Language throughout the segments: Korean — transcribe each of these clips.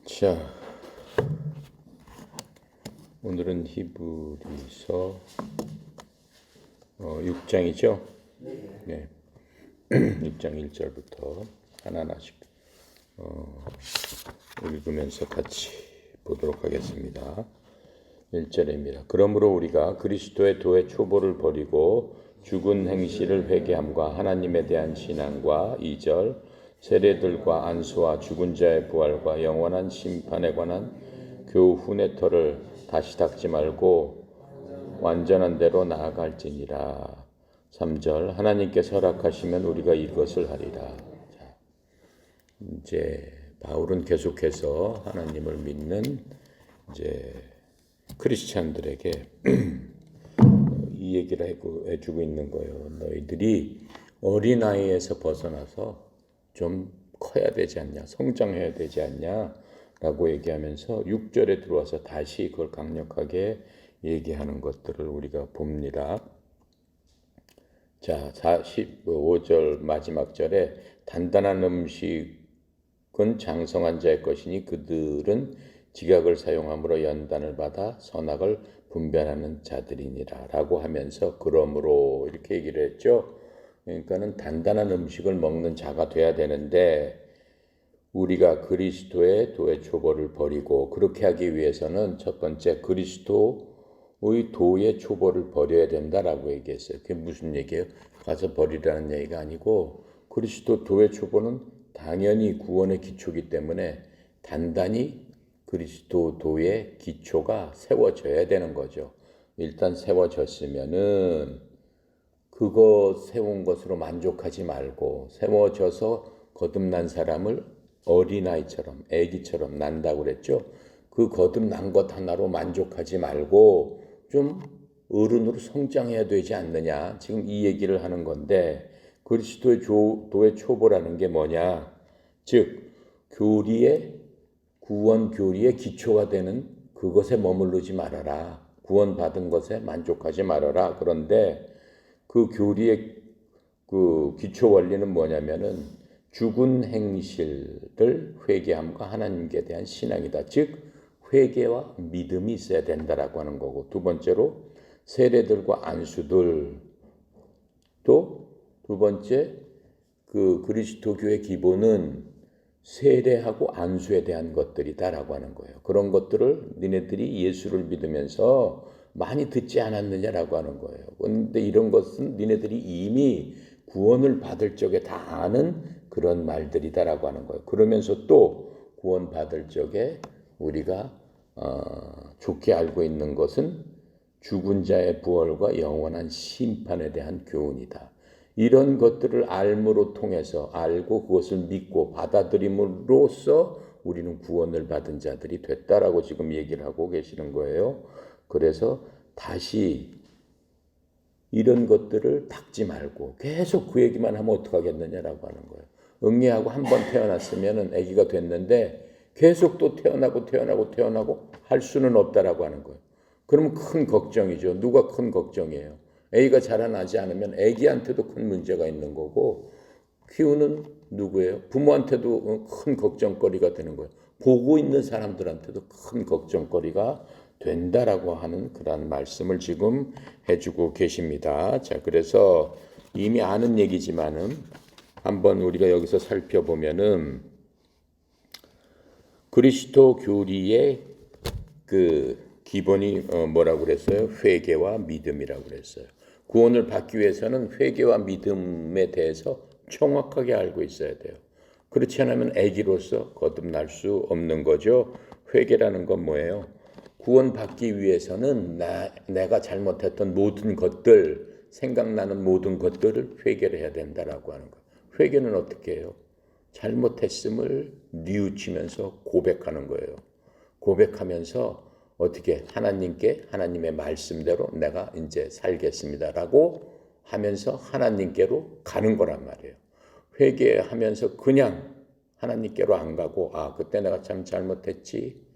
자, 오늘은 히브리서 6장이죠? 네. 6장 1절부터 하나하나씩 읽으면서 같이 보도록 하겠습니다. 1절입니다. 그러므로 우리가 그리스도의 도의 초보를 버리고 죽은 행실을 회개함과 하나님에 대한 신앙과 2절 세례들과 안수와 죽은 자의 부활과 영원한 심판에 관한 교훈의 터를 다시 닦지 말고 완전한 대로 나아갈지니라. 3절 하나님께서 허락하시면 우리가 이것을 하리라. 자, 이제 바울은 계속해서 하나님을 믿는 이제 크리스찬들에게 이 얘기를 해주고 있는 거예요. 너희들이 어린아이에서 벗어나서 좀 커야 되지 않냐, 성장해야 되지 않냐 라고 얘기하면서 6절에 들어와서 다시 그걸 강력하게 얘기하는 것들을 우리가 봅니다. 자, 45절 마지막 절에 단단한 음식은 장성한 자의 것이니 그들은 지각을 사용함으로 연단을 받아 선악을 분별하는 자들이니라 라고 하면서 그러므로 이렇게 얘기를 했죠. 그러니까는 단단한 음식을 먹는 자가 돼야 되는데 우리가 그리스도의 도의 초보를 버리고 그렇게 하기 위해서는 첫 번째 그리스도의 도의 초보를 버려야 된다라고 얘기했어요. 그게 무슨 얘기예요? 가서 버리라는 얘기가 아니고 그리스도 도의 초보는 당연히 구원의 기초이기 때문에 단단히 그리스도 도의 기초가 세워져야 되는 거죠. 일단 세워졌으면은 그거 세운 것으로 만족하지 말고 세워져서 거듭난 사람을 어린아이처럼 애기처럼 난다고 그랬죠. 그 거듭난 것 하나로 만족하지 말고 좀 어른으로 성장해야 되지 않느냐. 지금 이 얘기를 하는 건데 그리스도의 도의 초보라는 게 뭐냐. 즉 구원 교리의 기초가 되는 그것에 머무르지 말아라. 구원받은 것에 만족하지 말아라. 그런데 그 교리의 그 기초 원리는 뭐냐면은 죽은 행실을 회개함과 하나님께 대한 신앙이다. 즉 회개와 믿음이 있어야 된다라고 하는 거고, 두 번째로 세례들과 안수들, 또 두 번째 그 그리스도교의 기본은 세례하고 안수에 대한 것들이다라고 하는 거예요. 그런 것들을 니네들이 예수를 믿으면서 많이 듣지 않았느냐라고 하는 거예요. 그런데 이런 것은 니네들이 이미 구원을 받을 적에 다 아는 그런 말들이다라고 하는 거예요. 그러면서 또 구원 받을 적에 우리가 좋게 알고 있는 것은 죽은 자의 부활과 영원한 심판에 대한 교훈이다. 이런 것들을 알므로 통해서 알고 그것을 믿고 받아들임으로써 우리는 구원을 받은 자들이 됐다라고 지금 얘기를 하고 계시는 거예요. 그래서 다시 이런 것들을 닦지 말고 계속 그 얘기만 하면 어떡하겠느냐라고 하는 거예요. 응애하고 한 번 태어났으면 아기가 됐는데 계속 또 태어나고 할 수는 없다라고 하는 거예요. 그러면 큰 걱정이죠. 누가 큰 걱정이에요? 아기가 자라나지 않으면 아기한테도 큰 문제가 있는 거고 키우는 누구예요? 부모한테도 큰 걱정거리가 되는 거예요. 보고 있는 사람들한테도 큰 걱정거리가 된다라고 하는 그런 말씀을 지금 해주고 계십니다. 자, 그래서 이미 아는 얘기지만은 한번 우리가 여기서 살펴보면은 그리스도 교리의 그 기본이 뭐라고 그랬어요? 회개와 믿음이라고 그랬어요. 구원을 받기 위해서는 회개와 믿음에 대해서 정확하게 알고 있어야 돼요. 그렇지 않으면 아기로서 거듭날 수 없는 거죠. 회개라는 건 뭐예요? 구원받기 위해서는 내가 잘못했던 모든 것들, 생각나는 모든 것들을 회개를 해야 된다라고 하는 거예요. 회개는 어떻게 해요? 잘못했음을 뉘우치면서 고백하는 거예요. 고백하면서 어떻게 하나님께 하나님의 말씀대로 내가 이제 살겠습니다라고 하면서 하나님께로 가는 거란 말이에요. 회개하면서 그냥 하나님께로 안 가고 그때 내가 참 잘못했지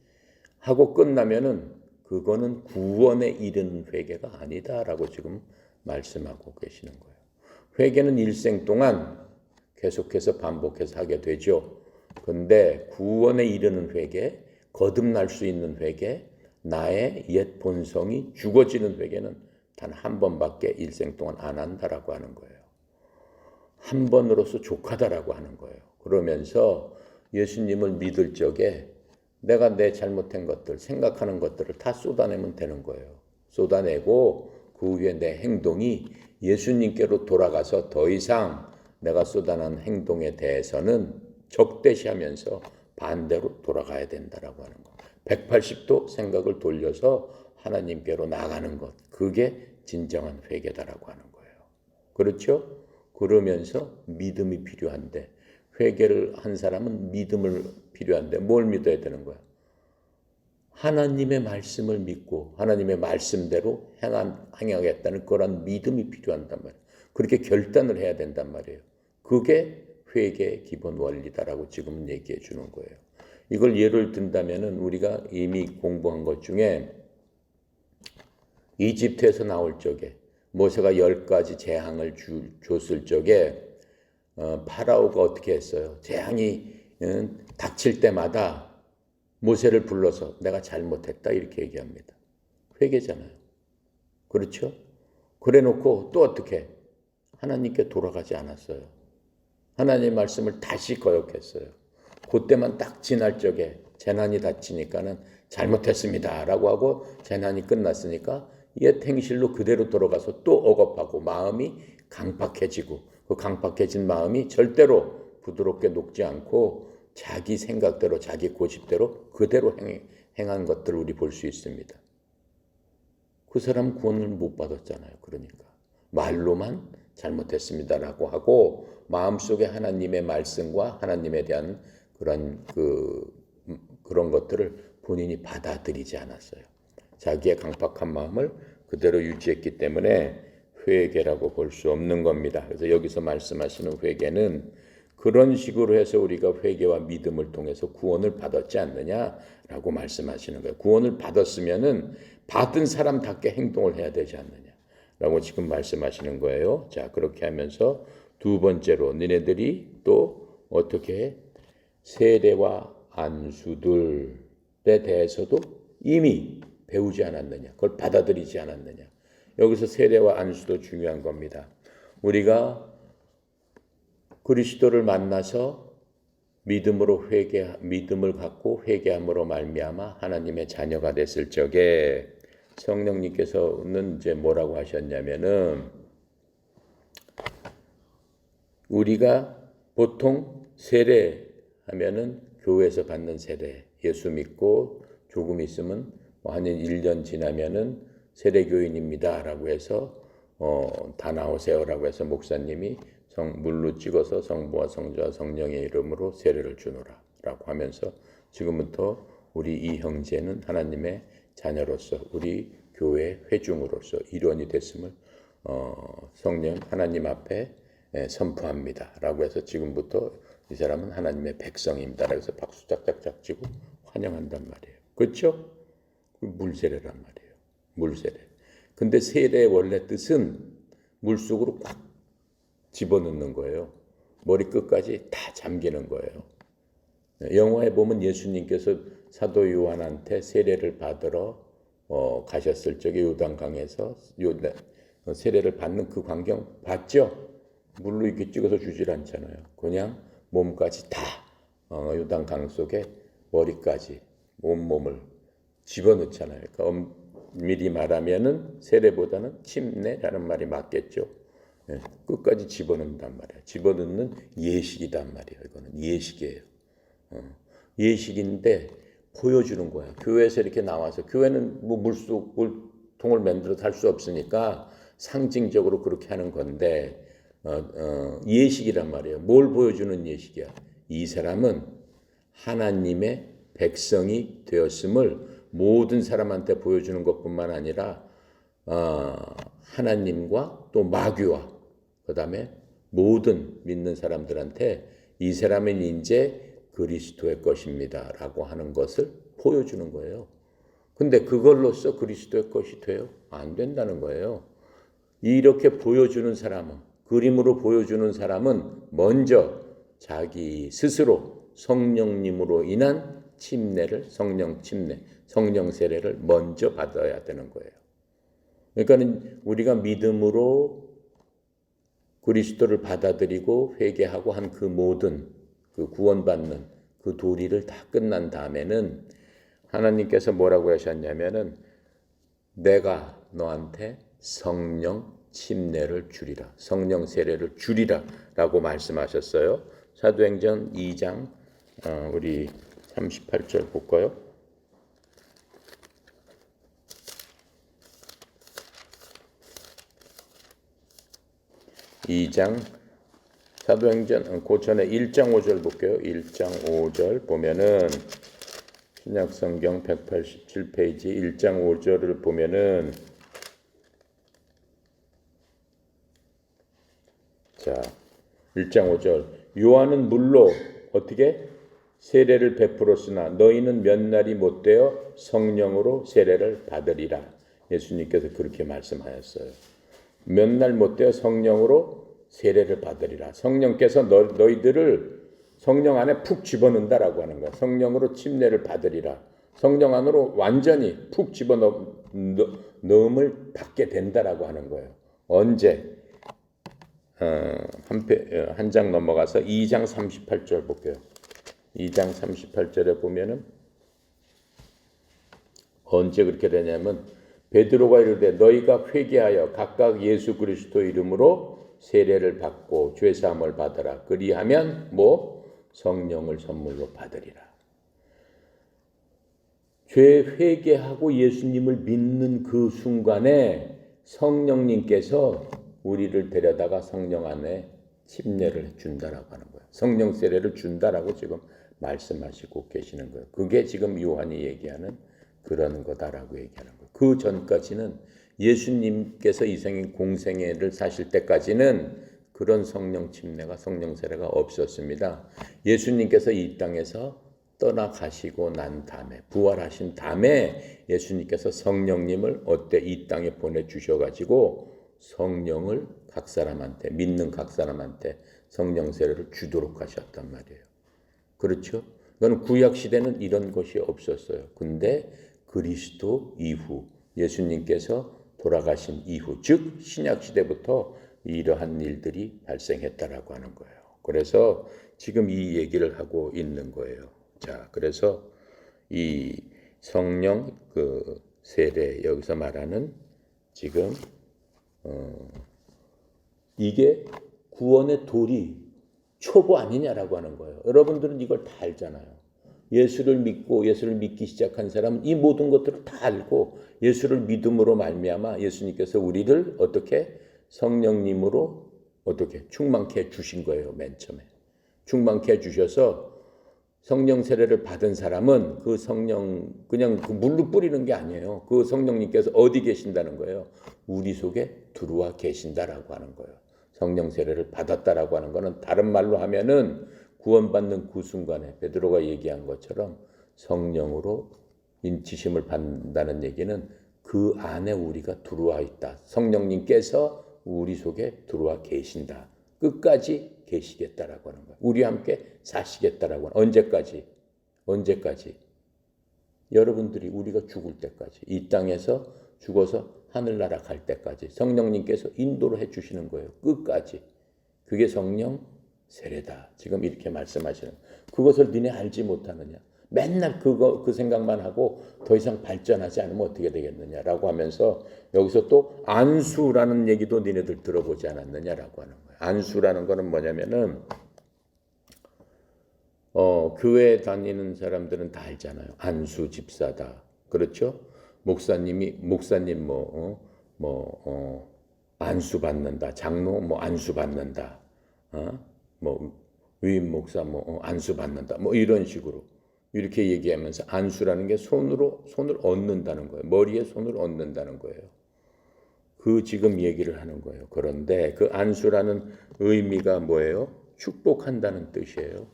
하고 끝나면은 그거는 구원에 이른 회개가 아니다라고 지금 말씀하고 계시는 거예요. 회개는 일생 동안 계속해서 반복해서 하게 되죠. 근데 구원에 이르는 회개, 거듭날 수 있는 회개, 나의 옛 본성이 죽어지는 회개는 단 한 번밖에 일생 동안 안 한다라고 하는 거예요. 한 번으로서 족하다라고 하는 거예요. 그러면서 예수님을 믿을 적에 내가 내 잘못한 것들, 생각하는 것들을 다 쏟아내면 되는 거예요. 쏟아내고 그 후에 내 행동이 예수님께로 돌아가서 더 이상 내가 쏟아낸 행동에 대해서는 적대시하면서 반대로 돌아가야 된다라고 하는 거. 180도 생각을 돌려서 하나님께로 나가는 것. 그게 진정한 회개다라고 하는 거예요. 그렇죠? 그러면서 믿음이 필요한데 회개를 한 사람은 믿음을 필요한데 뭘 믿어야 되는 거야? 하나님의 말씀을 믿고 하나님의 말씀대로 행하겠다는 그런 믿음이 필요한단 말이에요. 그렇게 결단을 해야 된단 말이에요. 그게 회개의 기본 원리다라고 지금 얘기해 주는 거예요. 이걸 예를 든다면은 우리가 이미 공부한 것 중에 이집트에서 나올 적에 모세가 10가지 재앙을 줬을 적에 파라오가 어떻게 했어요? 재앙이 닥칠 때마다 모세를 불러서 내가 잘못했다 이렇게 얘기합니다. 회개잖아요. 그렇죠? 그래 놓고 또 어떻게? 하나님께 돌아가지 않았어요. 하나님의 말씀을 다시 거역했어요. 그때만 딱 지날 적에 재난이 닥치니까는 잘못했습니다 라고 하고 재난이 끝났으니까 옛 행실로 그대로 돌아가서 또 억압하고 마음이 강팍해지고 그 강팍해진 마음이 절대로 부드럽게 녹지 않고 자기 생각대로 자기 고집대로 그대로 행한 것들을 우리 볼 수 있습니다. 그 사람 구원을 못 받았잖아요. 그러니까 말로만 잘못했습니다라고 하고 마음속에 하나님의 말씀과 하나님에 대한 그런 것들을 본인이 받아들이지 않았어요. 자기의 강팍한 마음을 그대로 유지했기 때문에 회개라고 볼 수 없는 겁니다. 그래서 여기서 말씀하시는 회개는 그런 식으로 해서 우리가 회개와 믿음을 통해서 구원을 받았지 않느냐라고 말씀하시는 거예요. 구원을 받았으면은 받은 사람답게 행동을 해야 되지 않느냐라고 지금 말씀하시는 거예요. 자, 그렇게 하면서 두 번째로 너네들이 또 어떻게 세례와 안수들에 대해서도 이미 배우지 않았느냐, 그걸 받아들이지 않았느냐. 여기서 세례와 안수도 중요한 겁니다. 우리가 그리스도를 만나서 믿음을 갖고 회개함으로 말미암아 하나님의 자녀가 됐을 적에 성령님께서는 이제 뭐라고 하셨냐면은 우리가 보통 세례하면은 교회에서 받는 세례, 예수 믿고 조금 있으면 한 1년 지나면은 세례교인입니다라고 해서 다 나오세요라고 해서 목사님이 물로 찍어서 성부와 성자와 성령의 이름으로 세례를 주노라라고 하면서 지금부터 우리 이 형제는 하나님의 자녀로서 우리 교회 회중으로서 일원이 됐음을 성령 하나님 앞에 선포합니다라고 해서 지금부터 이 사람은 하나님의 백성입니다라고 해서 박수 짝짝짝 치고 환영한단 말이에요. 그렇죠? 물세례란 말이에요. 물세례. 근데 세례의 원래 뜻은 물속으로 꽉 집어넣는 거예요. 머리끝까지 다 잠기는 거예요. 영화에 보면 예수님께서 사도 요한한테 세례를 받으러 가셨을 적에 요단강에서 세례를 받는 그 광경 봤죠? 물로 이렇게 찍어서 주질 않잖아요. 그냥 몸까지 다 요단강 속에 머리까지 온몸을 집어넣잖아요. 그러니까 미리 말하면은 세례보다는 침례라는 말이 맞겠죠. 끝까지 집어넣는단 말이에요. 집어넣는 예식이단 말이에요. 이거는 예식이에요. 예식인데 보여주는 거야. 교회에서 이렇게 나와서 교회는 뭐 물통을 만들어서 할 수 없으니까 상징적으로 그렇게 하는 건데 예식이란 말이에요. 뭘 보여주는 예식이야? 이 사람은 하나님의 백성이 되었음을 모든 사람한테 보여주는 것뿐만 아니라 하나님과 또 마귀와 그 다음에 모든 믿는 사람들한테 이 사람은 이제 그리스도의 것입니다 라고 하는 것을 보여주는 거예요. 근데 그걸로써 그리스도의 것이 돼요? 안 된다는 거예요. 이렇게 보여주는 사람은, 그림으로 보여주는 사람은 먼저 자기 스스로 성령님으로 인한 침례를 성령 침례, 성령 세례를 먼저 받아야 되는 거예요. 그러니까는 우리가 믿음으로 그리스도를 받아들이고 회개하고 한 그 모든 그 구원받는 그 도리를 다 끝난 다음에는 하나님께서 뭐라고 하셨냐면은 내가 너한테 성령 침례를 주리라. 성령 세례를 주리라 라고 말씀하셨어요. 사도행전 2장 우리 38절 볼까요? 사도행전 고전의 1장 5절 볼게요. 1장 5절 보면은 신약성경 187페이지 1장 5절을 보면은 자 1장 5절 요한은 물로 어떻게 세례를 베풀었으나 너희는 몇 날이 못되어 성령으로 세례를 받으리라. 예수님께서 그렇게 말씀하였어요. 몇 날 못되어 성령으로 세례를 받으리라. 성령께서 너희들을 성령 안에 푹 집어넣는다라고 하는 거야. 성령으로 침례를 받으리라. 성령 안으로 완전히 푹 집어넣음을 받게 된다라고 하는 거예요. 언제? 한 장 넘어가서 2장 38절 볼게요. 2장 38절에 보면은 언제 그렇게 되냐면 베드로가 이르되 너희가 회개하여 각각 예수 그리스도 이름으로 세례를 받고 죄 사함을 받으라. 그리하면 성령을 선물로 받으리라. 죄 회개하고 예수님을 믿는 그 순간에 성령님께서 우리를 데려다가 성령 안에 침례를 준다라고 하는 거예요. 성령 세례를 준다라고 지금 말씀하시고 계시는 거예요. 그게 지금 요한이 얘기하는 그런 거다라고 얘기하는 거예요. 그 전까지는 예수님께서 이 생에 공생애를 사실 때까지는 그런 성령 침례가 성령 세례가 없었습니다. 예수님께서 이 땅에서 떠나가시고 난 다음에 부활하신 다음에 예수님께서 성령님을 이 땅에 보내주셔가지고 성령을 각 사람한테 믿는 각 사람한테 성령 세례를 주도록 하셨단 말이에요. 그렇죠? 그건 구약 시대는 이런 것이 없었어요. 근데 그리스도 이후 예수님께서 돌아가신 이후 즉 신약 시대부터 이러한 일들이 발생했다라고 하는 거예요. 그래서 지금 이 얘기를 하고 있는 거예요. 자, 그래서 이 성령 그 세례 여기서 말하는 지금 이게 구원의 도리 초보 아니냐라고 하는 거예요. 여러분들은 이걸 다 알잖아요. 예수를 믿고 예수를 믿기 시작한 사람은 이 모든 것들을 다 알고 예수를 믿음으로 말미암아 예수님께서 우리를 어떻게 성령님으로 어떻게 충만케 해 주신 거예요. 맨 처음에 충만케 해 주셔서 성령 세례를 받은 사람은 그 성령 그냥 그 물로 뿌리는 게 아니에요. 그 성령님께서 어디 계신다는 거예요. 우리 속에 들어와 계신다라고 하는 거예요. 성령 세례를 받았다라고 하는 거는 다른 말로 하면은 구원받는 그 순간에 베드로가 얘기한 것처럼 성령으로 인치심을 받는다는 얘기는 그 안에 우리가 들어와 있다. 성령님께서 우리 속에 들어와 계신다. 끝까지 계시겠다라고 하는 거예요. 우리와 함께 사시겠다라고 하는 언제까지? 여러분들이 우리가 죽을 때까지 이 땅에서 죽어서 하늘나라 갈 때까지 성령님께서 인도를 해주시는 거예요. 끝까지. 그게 성령 세례다. 지금 이렇게 말씀하시는 그것을 니네 알지 못하느냐. 맨날 그 생각만 하고 더 이상 발전하지 않으면 어떻게 되겠느냐라고 하면서 여기서 또 안수라는 얘기도 니네들 들어보지 않았느냐라고 하는 거예요. 안수라는 거는 뭐냐면은 교회 다니는 사람들은 다 알잖아요. 안수 집사다. 그렇죠? 목사님 안수 받는다. 장로 안수 받는다. 위임 목사 안수 받는다. 이런 식으로 이렇게 얘기하면서 안수라는 게 손을 얹는다는 거예요. 머리에 손을 얹는다는 거예요. 그 지금 얘기를 하는 거예요. 그런데 그 안수라는 의미가 뭐예요? 축복한다는 뜻이에요.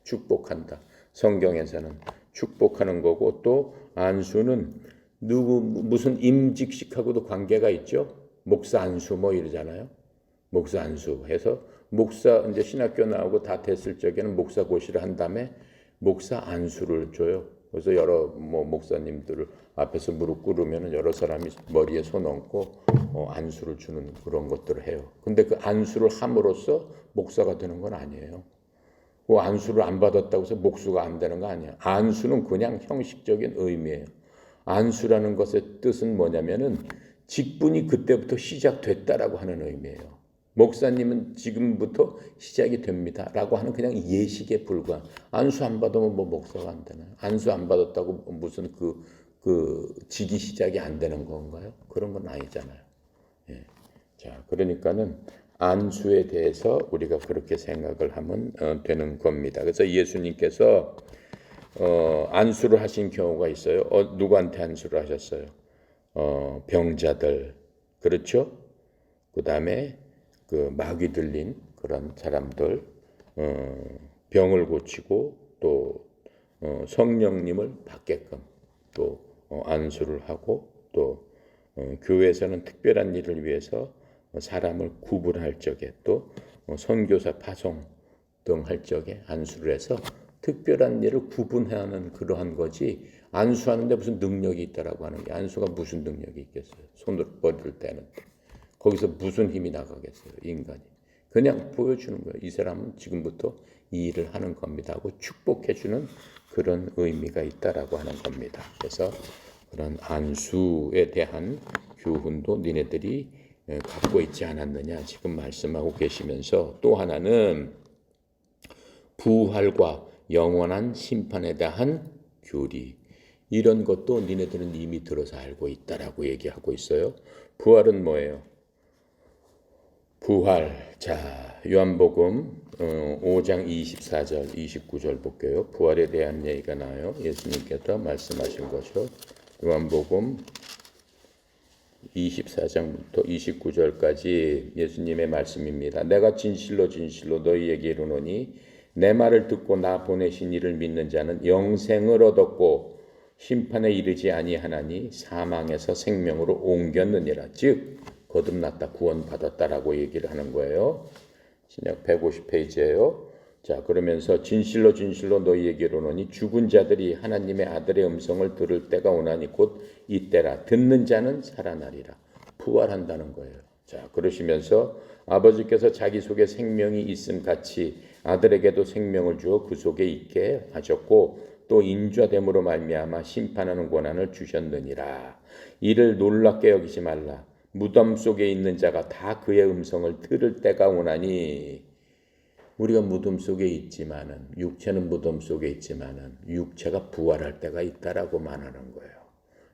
축복한다. 성경에서는 축복하는 거고 또 안수는 무슨 임직식하고도 관계가 있죠. 목사 안수 이러잖아요. 목사 안수 해서 목사 이제 신학교 나오고 다 됐을 적에는 목사 고시를 한 다음에 목사 안수를 줘요. 그래서 여러 목사님들 앞에서 무릎 꿇으면 여러 사람이 머리에 손 얹고 안수를 주는 그런 것들을 해요. 근데 그 안수를 함으로써 목사가 되는 건 아니에요. 그 안수를 안 받았다고 해서 목수가 안 되는 거 아니에요. 안수는 그냥 형식적인 의미예요. 안수라는 것의 뜻은 뭐냐면은 직분이 그때부터 시작됐다라고 하는 의미예요. 목사님은 지금부터 시작이 됩니다라고 하는 그냥 예식에 불과한. 안수 안 받으면 뭐 목사가 안 되나요? 안수 안 받았다고 무슨 그 직이 시작이 안 되는 건가요? 그런 건 아니잖아요. 예. 자, 그러니까는 안수에 대해서 우리가 그렇게 생각을 하면 되는 겁니다. 그래서 예수님께서 안수를 하신 경우가 있어요. 누구한테 안수를 하셨어요? 병자들, 그렇죠? 그 다음에 그 마귀 들린 그런 사람들, 병을 고치고 또 성령님을 받게끔 또 안수를 하고 또 교회에서는 특별한 일을 위해서 사람을 구분할 적에 또 선교사 파송 등 할 적에 안수를 해서 특별한 일을 구분하는 그러한 거지 안수하는데 무슨 능력이 있다라고 하는 게 안수가 무슨 능력이 있겠어요. 손을 뻗을 때는 거기서 무슨 힘이 나가겠어요. 인간이 그냥 보여주는 거예요. 이 사람은 지금부터 이 일을 하는 겁니다 하고 축복해주는 그런 의미가 있다라고 하는 겁니다. 그래서 그런 안수에 대한 교훈도 니네들이 갖고 있지 않았느냐 지금 말씀하고 계시면서 또 하나는 부활과 영원한 심판에 대한 교리 이런 것도 니네들은 이미 들어서 알고 있다라고 얘기하고 있어요. 부활은 뭐예요? 부활. 자, 요한복음 5장 24절 29절 볼게요. 부활에 대한 얘기가 나와요. 예수님께서 말씀하신 거죠. 요한복음 24장부터 29절까지 예수님의 말씀입니다. 내가 진실로 진실로 너희에게 이르노니 내 말을 듣고 나 보내신 이를 믿는 자는 영생을 얻었고 심판에 이르지 아니하나니 사망에서 생명으로 옮겼느니라. 즉 거듭났다 구원받았다라고 얘기를 하는 거예요. 신약 150페이지예요. 자, 그러면서 진실로 진실로 너희에게 이르노니 죽은 자들이 하나님의 아들의 음성을 들을 때가 오나니 곧 이때라. 듣는 자는 살아나리라. 부활한다는 거예요. 자, 그러시면서 아버지께서 자기 속에 생명이 있음 같이 아들에게도 생명을 주어 그 속에 있게 하셨고 또 인자됨으로 말미암아 심판하는 권한을 주셨느니라. 이를 놀랍게 여기지 말라. 무덤 속에 있는 자가 다 그의 음성을 들을 때가 오나니 우리가 무덤 속에 있지만은 육체는 무덤 속에 있지만은 육체가 부활할 때가 있다라고 말하는 거예요.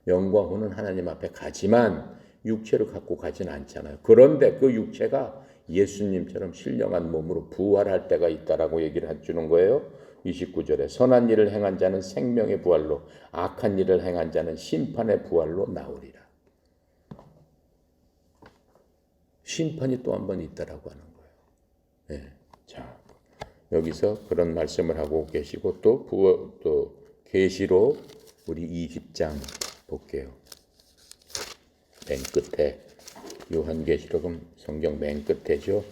영과 혼은 하나님 앞에 가지만 육체를 갖고 가진 않잖아요. 그런데 그 육체가 예수님처럼 신령한 몸으로 부활할 때가 있다라고 얘기를 해주는 거예요. 29절에 선한 일을 행한 자는 생명의 부활로 악한 일을 행한 자는 심판의 부활로 나오리라. 심판이 또 한 번 있다라고 하는 거예요. 네. 자, 여기서 그런 말씀을 하고 계시고 또 계시록 우리 20장 볼게요. 맨 끝에 요한계시록은 성경 맨 끝에죠.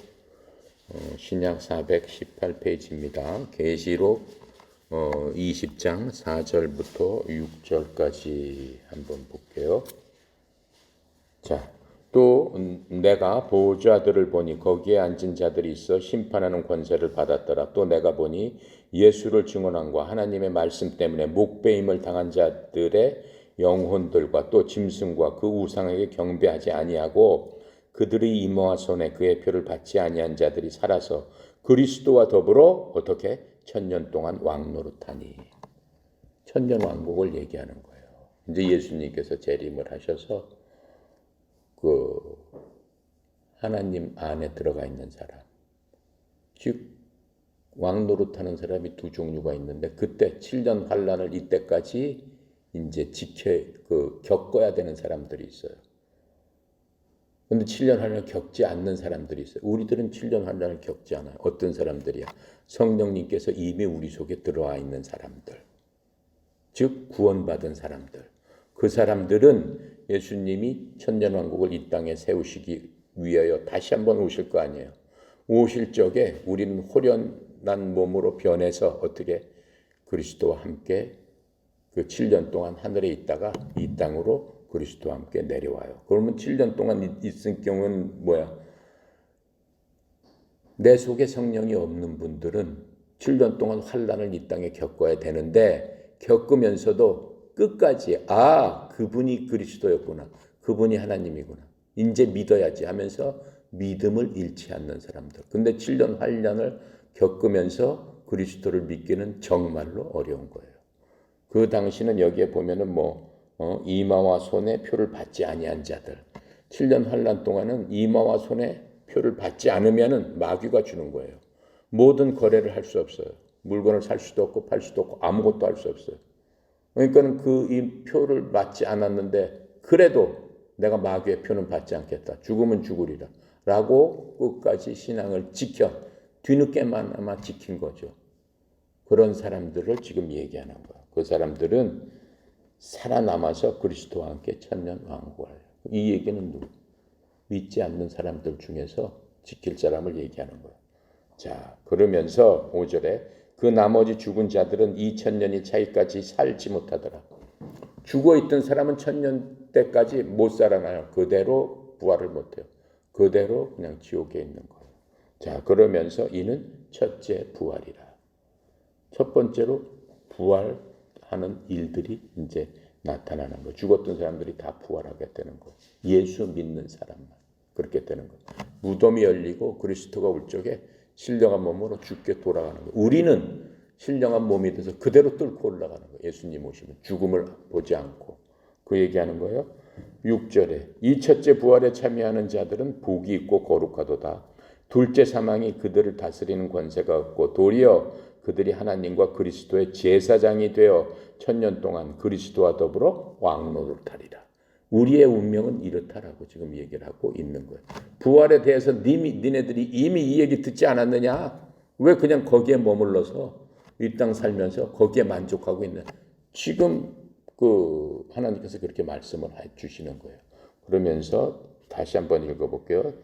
신약 418페이지입니다. 계시록 20장 4절부터 6절까지 한번 볼게요. 자, 또 내가 보좌들을 보니 거기에 앉은 자들이 있어 심판하는 권세를 받았더라. 또 내가 보니 예수를 증언함과 하나님의 말씀 때문에 목배임을 당한 자들의 영혼들과 또 짐승과 그 우상에게 경배하지 아니하고 그들의 이모와 손에 그의 표를 받지 아니한 자들이 살아서 그리스도와 더불어 어떻게 천년 동안 왕노릇하니. 천년 왕국을 얘기하는 거예요. 이제 예수님께서 재림을 하셔서 그 하나님 안에 들어가 있는 사람, 즉 왕노릇하는 사람이 두 종류가 있는데 그때 7년 환란을 이때까지 이제 겪어야 되는 사람들이 있어요. 근데 7년 환란을 겪지 않는 사람들이 있어요. 우리들은 7년 환란을 겪지 않아요. 어떤 사람들이야? 성령님께서 이미 우리 속에 들어와 있는 사람들, 즉 구원받은 사람들. 그 사람들은 예수님이 천년왕국을 이 땅에 세우시기 위하여 다시 한번 오실 거 아니에요. 오실 적에 우리는 호련한 몸으로 변해서 어떻게 그리스도와 함께 그 7년 동안 하늘에 있다가 이 땅으로 그리스도와 함께 내려와요. 그러면 7년 동안 있을 경우는 뭐야? 내 속에 성령이 없는 분들은 7년 동안 환난을 이 땅에 겪어야 되는데 겪으면서도 끝까지 그분이 그리스도였구나. 그분이 하나님이구나. 이제 믿어야지 하면서 믿음을 잃지 않는 사람들. 근데 7년 환난을 겪으면서 그리스도를 믿기는 정말로 어려운 거예요. 그 당시는 여기에 보면은 이마와 손에 표를 받지 아니한 자들. 7년 환난 동안은 이마와 손에 표를 받지 않으면은 마귀가 주는 거예요. 모든 거래를 할 수 없어요. 물건을 살 수도 없고 팔 수도 없고 아무것도 할 수 없어요. 그러니까는 이 표를 받지 않았는데 그래도 내가 마귀의 표는 받지 않겠다. 죽으면 죽으리라. 라고 끝까지 신앙을 지켜 뒤늦게만 아마 지킨 거죠. 그런 사람들을 지금 얘기하는 거예요. 그 사람들은 살아남아서 그리스도와 함께 천년 왕국을 해요. 이 얘기는 누구? 믿지 않는 사람들 중에서 지킬 사람을 얘기하는 거예요. 자, 그러면서 5절에 그 나머지 죽은 자들은 2000년이 차이까지 살지 못하더라. 죽어있던 사람은 1000년 때까지 못 살아나요. 그대로 부활을 못해요. 그대로 그냥 지옥에 있는 거예요. 자, 그러면서 이는 첫째 부활이라. 첫 번째로 부활하는 일들이 이제 나타나는 거예요. 죽었던 사람들이 다 부활하게 되는 거예요. 예수 믿는 사람만 그렇게 되는 거예요. 무덤이 열리고 그리스도가 올 적에 신령한 몸으로 죽게 돌아가는 거예요. 우리는 신령한 몸이 돼서 그대로 뚫고 올라가는 거예요. 예수님 오시면 죽음을 보지 않고 그 얘기하는 거예요. 6절에 이 첫째 부활에 참여하는 자들은 복이 있고 거룩하도다. 둘째 사망이 그들을 다스리는 권세가 없고 도리어 그들이 하나님과 그리스도의 제사장이 되어 1000년 동안 그리스도와 더불어 왕노릇하리라. 우리의 운명은 이렇다라고 지금 얘기를 하고 있는 거예요. 부활에 대해서 니네들이 이미 이 얘기 듣지 않았느냐? 왜 그냥 거기에 머물러서 이 땅 살면서 거기에 만족하고 있는? 지금 하나님께서 그렇게 말씀을 해 주시는 거예요. 그러면서 다시 한번 읽어볼게요.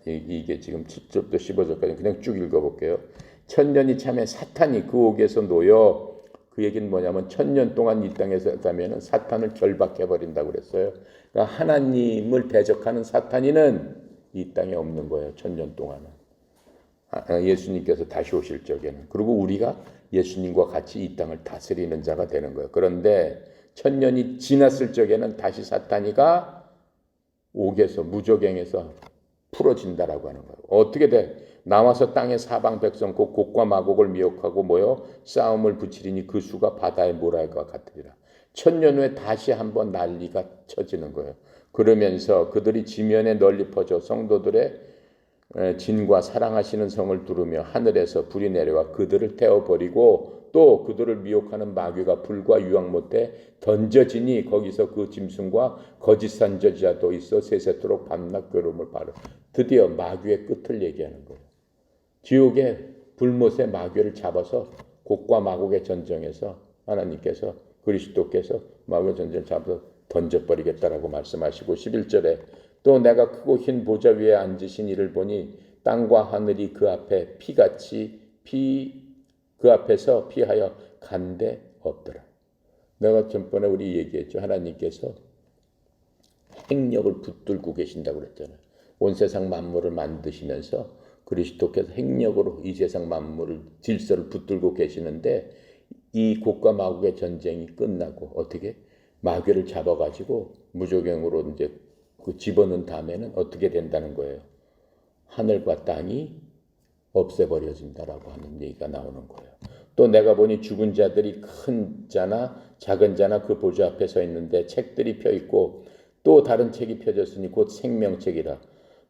이게 지금 7절부터 15절까지 그냥 쭉 읽어볼게요. 1000년이 참에 사탄이 그 옥에서 놓여 그 얘기는 뭐냐면 1000년 동안 이 땅에서 가면은 사탄을 결박해버린다고 그랬어요. 그러니까 하나님을 대적하는 사탄이는 이 땅에 없는 거예요. 1000년 동안은. 예수님께서 다시 오실 적에는. 그리고 우리가 예수님과 같이 이 땅을 다스리는 자가 되는 거예요. 그런데 1000년이 지났을 적에는 다시 사탄이가 옥에서 무저갱에서 풀어진다라고 하는 거예요. 어떻게 돼? 나와서 땅의 사방 백성 곧 곡과 마곡을 미혹하고 모여 싸움을 붙이리니 그 수가 바다의 모래와 같으리라. 1000년 후에 다시 한번 난리가 쳐지는 거예요. 그러면서 그들이 지면에 널리 퍼져 성도들의 진과 사랑하시는 성을 두르며 하늘에서 불이 내려와 그들을 태워버리고 또 그들을 미혹하는 마귀가 불과 유황 못해 던져지니 거기서 그 짐승과 거짓 선지자도 있어 세세토록 밤낮 괴로움을 바로. 드디어 마귀의 끝을 얘기하는 거예요. 지옥의 불못에 마귀를 잡아서 곡과 마곡의 전쟁에서 하나님께서 그리스도께서 마귀의 전쟁을 잡아서 던져버리겠다라고 말씀하시고 11절에 또 내가 크고 흰 보좌 위에 앉으신 이를 보니 땅과 하늘이 그 앞에 그 앞에서 피하여 간데 없더라. 내가 전번에 우리 얘기했죠. 하나님께서 행력을 붙들고 계신다고 그랬잖아요. 온 세상 만물을 만드시면서 그리스도께서 행력으로 이 세상 만물을 질서를 붙들고 계시는데 이 곡과 마곡의 전쟁이 끝나고 어떻게 마귀를 잡아가지고 무조갱으로 이제 집어넣은 다음에는 어떻게 된다는 거예요. 하늘과 땅이 없애버려진다라고 하는 얘기가 나오는 거예요. 또 내가 보니 죽은 자들이 큰 자나 작은 자나 그 보좌 앞에 서 있는데 책들이 펴 있고 또 다른 책이 펴졌으니 곧 생명책이라.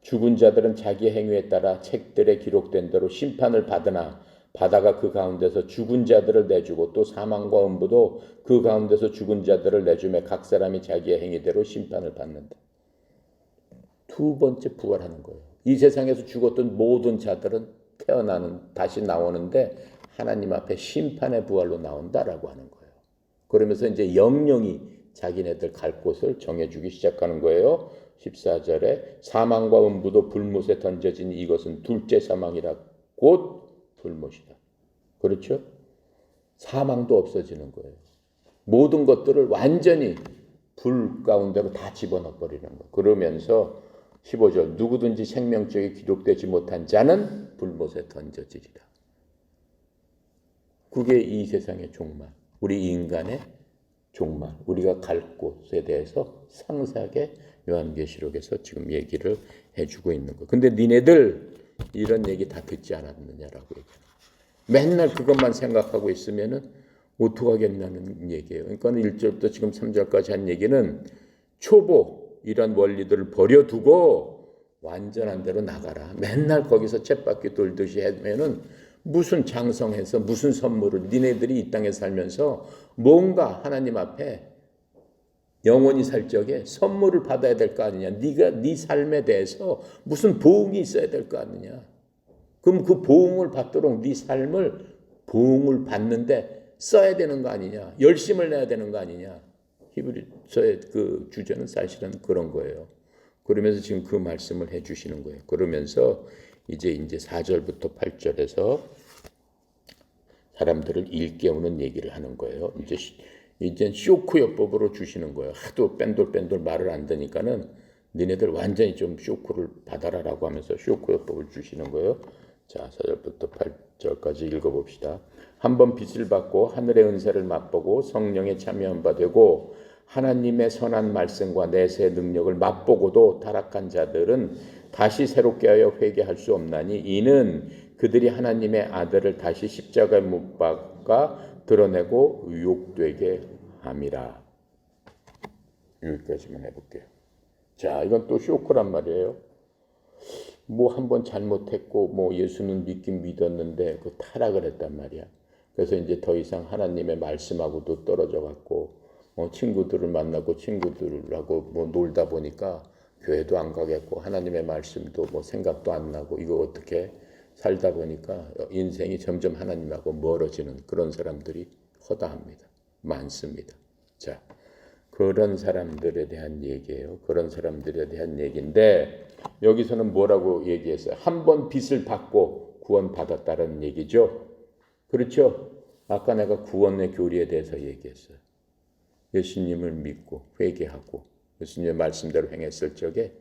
죽은 자들은 자기 행위에 따라 책들에 기록된 대로 심판을 받으나 바다가 그 가운데서 죽은 자들을 내주고 또 사망과 음부도 그 가운데서 죽은 자들을 내주며 각 사람이 자기의 행위대로 심판을 받는다. 두 번째 부활하는 거예요. 이 세상에서 죽었던 모든 자들은 다시 나오는데 하나님 앞에 심판의 부활로 나온다라고 하는 거예요. 그러면서 이제 영영이 자기네들 갈 곳을 정해주기 시작하는 거예요. 14절에 사망과 음부도 불못에 던져진 이것은 둘째 사망이라 곧 불못이다. 그렇죠? 사망도 없어지는 거예요. 모든 것들을 완전히 불 가운데로 다 집어넣어 버리는 거. 그러면서 15절 누구든지 생명책에 기록되지 못한 자는 불못에 던져지리라. 그게 이 세상의 종말, 우리 인간의 종말, 우리가 갈 곳에 대해서 상세하게 요한계시록에서 지금 얘기를 해주고 있는 거예요. 근데 니네들 이런 얘기 다 듣지 않았느냐라고 얘기해요. 맨날 그것만 생각하고 있으면은 어떡하겠냐는 얘기예요. 그러니까 1절부터 지금 3절까지 한 얘기는 초보 이런 원리들을 버려두고 완전한 대로 나가라. 맨날 거기서 쳇바퀴 돌듯이 하면은 무슨 장성해서 무슨 선물을 니네들이 이 땅에 살면서 뭔가 하나님 앞에 영원히 살 적에 선물을 받아야 될 거 아니냐. 네가 네 삶에 대해서 무슨 보응이 있어야 될 거 아니냐. 그럼 그 보응을 받도록 네 삶을 보응을 받는데 써야 되는 거 아니냐. 열심을 내야 되는 거 아니냐. 히브리서의 그 주제는 사실은 그런 거예요. 그러면서 지금 그 말씀을 해 주시는 거예요. 그러면서 이제 4절부터 8절에서 사람들을 일깨우는 얘기를 하는 거예요. 이제 쇼크요법으로 주시는 거예요. 하도 뺀돌뺀돌 말을 안 듣니까는 니네들 완전히 좀 쇼크를 받아라라고 하면서 쇼크요법을 주시는 거예요. 자, 4절부터 8절까지 읽어봅시다. 한번 빚을 받고 하늘의 은사를 맛보고 성령에 참여한 바 되고 하나님의 선한 말씀과 내세의 능력을 맛보고도 타락한 자들은 다시 새롭게 하여 회개할 수 없나니 이는 그들이 하나님의 아들을 다시 십자가에 못 박아 드러내고 유혹되게 함이라. 여기까지만 해볼게요. 자, 이건 또 쇼크란 말이에요. 뭐 한번 잘못했고 뭐 예수는 믿긴 믿었는데 그 타락을 했단 말이야. 그래서 이제 더 이상 하나님의 말씀하고도 떨어져 갖고 친구들을 만나고 친구들하고 뭐 놀다 보니까 교회도 안 가겠고 하나님의 말씀도 뭐 생각도 안 나고 이거 어떻게 살다 보니까 인생이 점점 하나님하고 멀어지는 그런 사람들이 허다합니다. 많습니다. 자, 그런 사람들에 대한 얘기예요. 그런 사람들에 대한 얘기인데 여기서는 뭐라고 얘기했어요? 한 번 빚을 받고 구원받았다는 얘기죠. 그렇죠? 아까 내가 구원의 교리에 대해서 얘기했어요. 예수님을 믿고 회개하고 예수님의 말씀대로 행했을 적에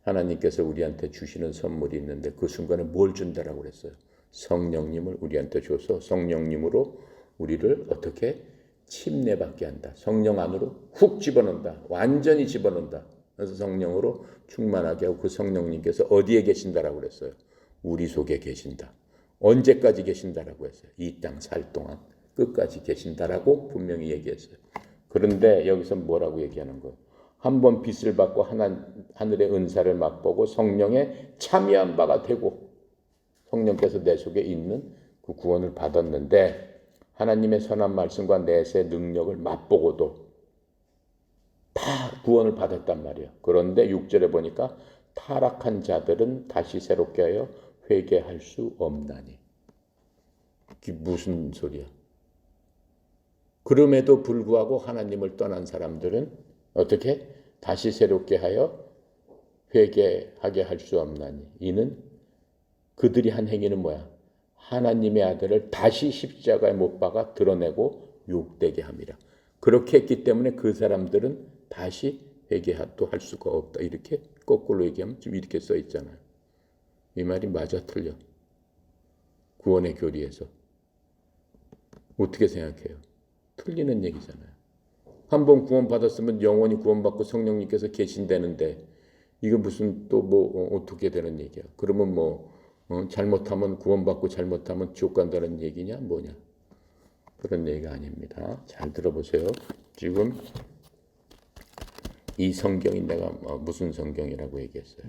하나님께서 우리한테 주시는 선물이 있는데 그 순간에 뭘 준다라고 그랬어요? 성령님을 우리한테 줘서 성령님으로 우리를 어떻게 침례받게 한다. 성령 안으로 훅 집어넣는다. 완전히 집어넣는다. 그래서 성령으로 충만하게 하고 그 성령님께서 어디에 계신다라고 그랬어요? 우리 속에 계신다. 언제까지 계신다라고 했어요? 이 땅 살 동안 끝까지 계신다라고 분명히 얘기했어요. 그런데 여기서 뭐라고 얘기하는 거예요? 한번 빚을 받고 하늘의 은사를 맛보고 성령에 참여한 바가 되고 성령께서 내 속에 있는 그 구원을 받았는데 하나님의 선한 말씀과 내세의 능력을 맛보고도 다 구원을 받았단 말이에요. 그런데 6절에 보니까 타락한 자들은 다시 새롭게 하여 회개할 수 없나니. 이게 무슨 소리야? 그럼에도 불구하고 하나님을 떠난 사람들은 어떻게? 다시 새롭게 하여 회개하게 할 수 없나니. 이는 그들이 한 행위는 뭐야? 하나님의 아들을 다시 십자가에 못 박아 드러내고 욕되게 함이라. 그렇게 했기 때문에 그 사람들은 다시 회개도 할 수가 없다. 이렇게 거꾸로 얘기하면 지금 이렇게 써 있잖아요. 이 말이 맞아 틀려? 구원의 교리에서. 어떻게 생각해요? 틀리는 얘기잖아요. 한번 구원받았으면 영원히 구원받고 성령님께서 계신다는데 이거 무슨 또 뭐 어떻게 되는 얘기야? 그러면 뭐 잘못하면 구원받고 잘못하면 지옥 간다는 얘기냐 뭐냐? 그런 얘기가 아닙니다. 잘 들어보세요. 지금 이 성경이 내가 무슨 성경이라고 얘기했어요?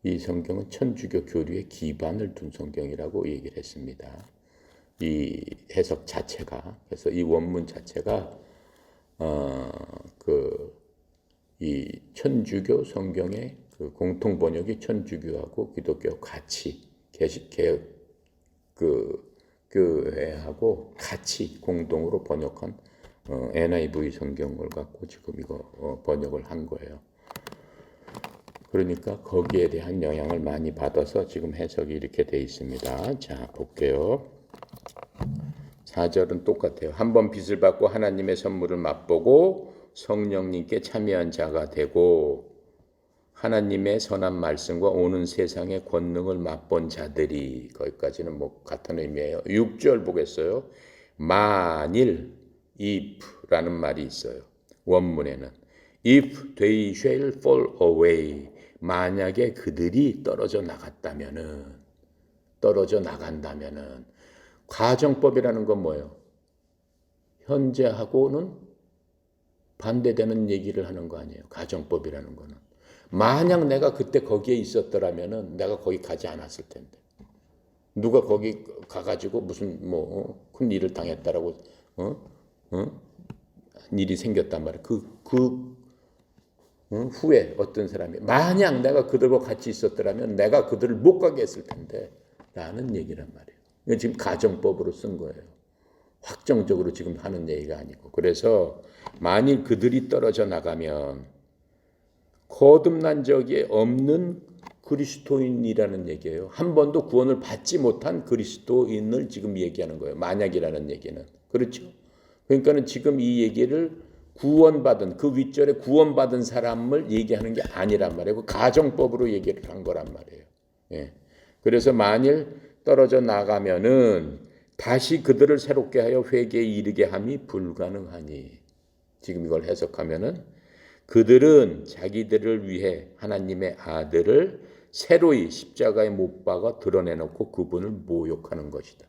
이 성경은 천주교 교리에 기반을 둔 성경이라고 얘기를 했습니다. 이 해석 자체가 그래서 이 원문 자체가 이 천주교 성경의 그 공통 번역이 천주교하고 기독교 같이 개혁 교회하고 같이 공동으로 번역한 NIV 성경을 갖고 지금 이거 번역을 한 거예요. 그러니까 거기에 대한 영향을 많이 받아서 지금 해석이 이렇게 돼 있습니다. 자, 볼게요. 4절은 똑같아요. 한 번 빚을 받고 하나님의 선물을 맛보고 성령님께 참여한 자가 되고 하나님의 선한 말씀과 오는 세상의 권능을 맛본 자들이, 거기까지는 뭐 같은 의미예요. 6절 보겠어요. 만일, if라는 말이 있어요. 원문에는 if they shall fall away, 만약에 그들이 떨어져 나간다면은 가정법이라는 건 뭐예요? 현재하고는 반대되는 얘기를 하는 거 아니에요. 가정법이라는 거는. 만약 내가 그때 거기에 있었더라면은 내가 거기 가지 않았을 텐데. 누가 거기 가가지고 무슨 큰 일을 당했다라고 일이 생겼단 말이에요. 후에 어떤 사람이 만약 내가 그들과 같이 있었더라면 내가 그들을 못 가게 했을 텐데 라는 얘기란 말이에요. 이건 지금 가정법으로 쓴 거예요. 확정적으로 지금 하는 얘기가 아니고. 그래서 만일 그들이 떨어져 나가면 거듭난 적이 없는 그리스도인이라는 얘기예요. 한 번도 구원을 받지 못한 그리스도인을 지금 얘기하는 거예요. 만약이라는 얘기는. 그렇죠? 그러니까는 지금 이 얘기를 구원받은, 그 윗절에 구원받은 사람을 얘기하는 게 아니란 말이에요. 그 가정법으로 얘기를 한 거란 말이에요. 예. 그래서 만일 떨어져 나가면은 다시 그들을 새롭게 하여 회개에 이르게 함이 불가능하니, 지금 이걸 해석하면은 그들은 자기들을 위해 하나님의 아들을 새로이 십자가에 못 박아 드러내놓고 그분을 모욕하는 것이다.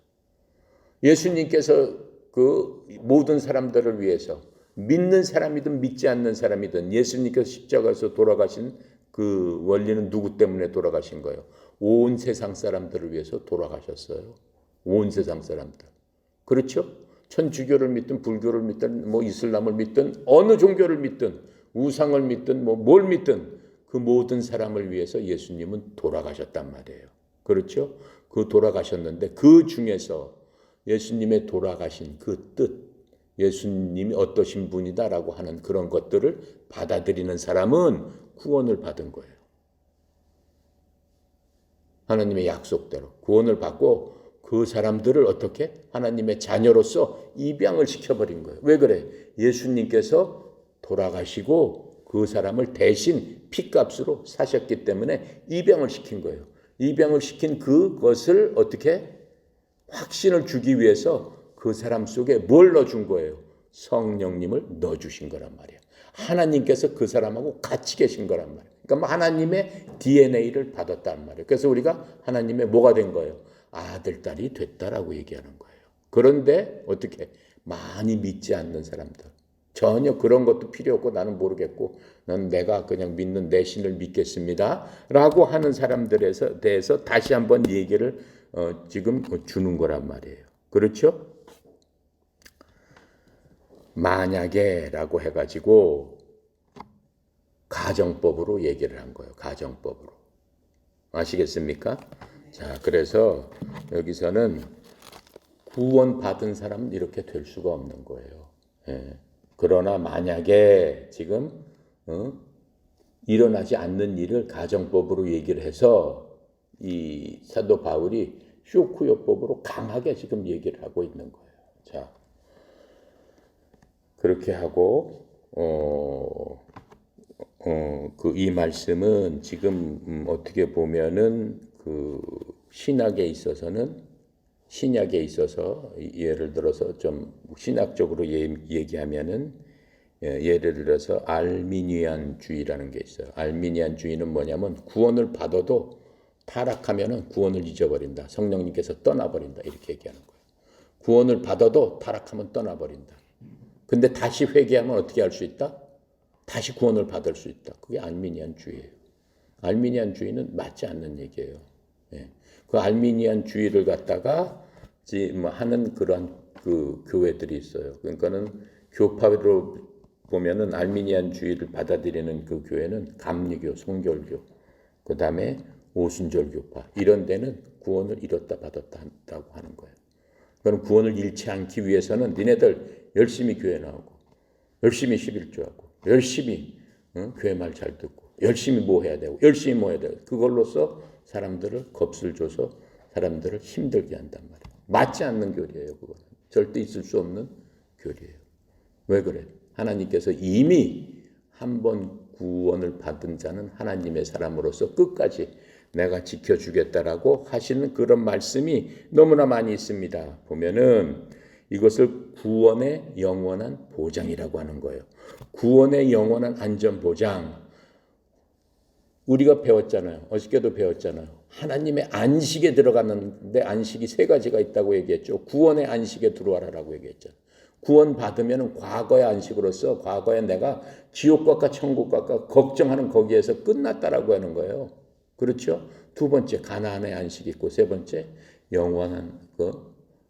예수님께서 그 모든 사람들을 위해서, 믿는 사람이든 믿지 않는 사람이든 예수님께서 십자가에서 돌아가신 그 원리는 누구 때문에 돌아가신 거예요? 온 세상 사람들을 위해서 돌아가셨어요. 온 세상 사람들. 그렇죠? 천주교를 믿든 불교를 믿든 이슬람을 믿든 어느 종교를 믿든 우상을 믿든 뭘 믿든 그 모든 사람을 위해서 예수님은 돌아가셨단 말이에요. 그렇죠? 그 돌아가셨는데 그 중에서 예수님의 돌아가신 그 뜻, 예수님이 어떠신 분이다라고 하는 그런 것들을 받아들이는 사람은 구원을 받은 거예요. 하나님의 약속대로 구원을 받고 그 사람들을 어떻게? 하나님의 자녀로서 입양을 시켜버린 거예요. 왜 그래? 예수님께서 돌아가시고 그 사람을 대신 피값으로 사셨기 때문에 입양을 시킨 거예요. 입양을 시킨 그것을 어떻게? 확신을 주기 위해서 그 사람 속에 뭘 넣어준 거예요? 성령님을 넣어주신 거란 말이에요. 하나님께서 그 사람하고 같이 계신 거란 말이에요. 그러니까 하나님의 DNA를 받았단 말이에요. 그래서 우리가 하나님의 뭐가 된 거예요? 아들, 딸이 됐다라고 얘기하는 거예요. 그런데 어떻게? 많이 믿지 않는 사람들. 전혀 그런 것도 필요 없고 나는 모르겠고 난 내가 그냥 믿는 내 신을 믿겠습니다. 라고 하는 사람들에 대해서 다시 한번 얘기를 지금 주는 거란 말이에요. 그렇죠? 만약에 라고 해가지고 가정법으로 얘기를 한 거예요. 가정법으로. 아시겠습니까? 자, 그래서 여기서는 구원받은 사람은 이렇게 될 수가 없는 거예요. 예. 그러나 만약에 지금 일어나지 않는 일을 가정법으로 얘기를 해서 이 사도 바울이 쇼크요법으로 강하게 지금 얘기를 하고 있는 거예요. 자, 그렇게 하고 이 말씀은 지금 어떻게 보면은 그 신약에 있어서 예를 들어서 좀 신학적으로 얘기하면은 예를 들어서 알미니안주의라는 게 있어요. 알미니안주의는 뭐냐면 구원을 받아도 타락하면은 구원을 잊어버린다. 성령님께서 떠나버린다. 이렇게 얘기하는 거예요. 구원을 받아도 타락하면 떠나버린다. 근데 다시 회개하면 어떻게 할 수 있다? 다시 구원을 받을 수 있다. 그게 알미니안주의예요. 알미니안주의는 맞지 않는 얘기예요. 예. 그 알미니안주의를 갖다가 하는 그런 그 교회들이 있어요. 그러니까는 교파로 보면은 알미니안주의를 받아들이는 그 교회는 감리교, 성결교, 그 다음에 오순절 교파 이런 데는 구원을 잃었다 받았다 한다고 하는 거예요. 그럼 구원을 잃지 않기 위해서는 니네들 열심히 교회 나오고 열심히 11조하고 열심히 교회 말 잘 듣고 열심히 뭐 해야 되고 열심히 뭐 해야 되고 그걸로써 사람들을 겁을 줘서 사람들을 힘들게 한단 말이에요. 맞지 않는 교리예요. 그거는 절대 있을 수 없는 교리예요. 왜 그래? 하나님께서 이미 한 번 구원을 받은 자는 하나님의 사람으로서 끝까지 내가 지켜주겠다라고 하시는 그런 말씀이 너무나 많이 있습니다. 보면은 이것을 구원의 영원한 보장이라고 하는 거예요. 구원의 영원한 안전 보장. 우리가 배웠잖아요. 어저께도 배웠잖아요. 하나님의 안식에 들어갔는데 안식이 세 가지가 있다고 얘기했죠. 구원의 안식에 들어와라라고 얘기했잖아요. 구원 받으면 과거의 안식으로서 과거에 내가 지옥과 천국과 걱정하는 거기에서 끝났다라고 하는 거예요. 그렇죠? 두 번째 가나안의 안식이 있고 세 번째 영원한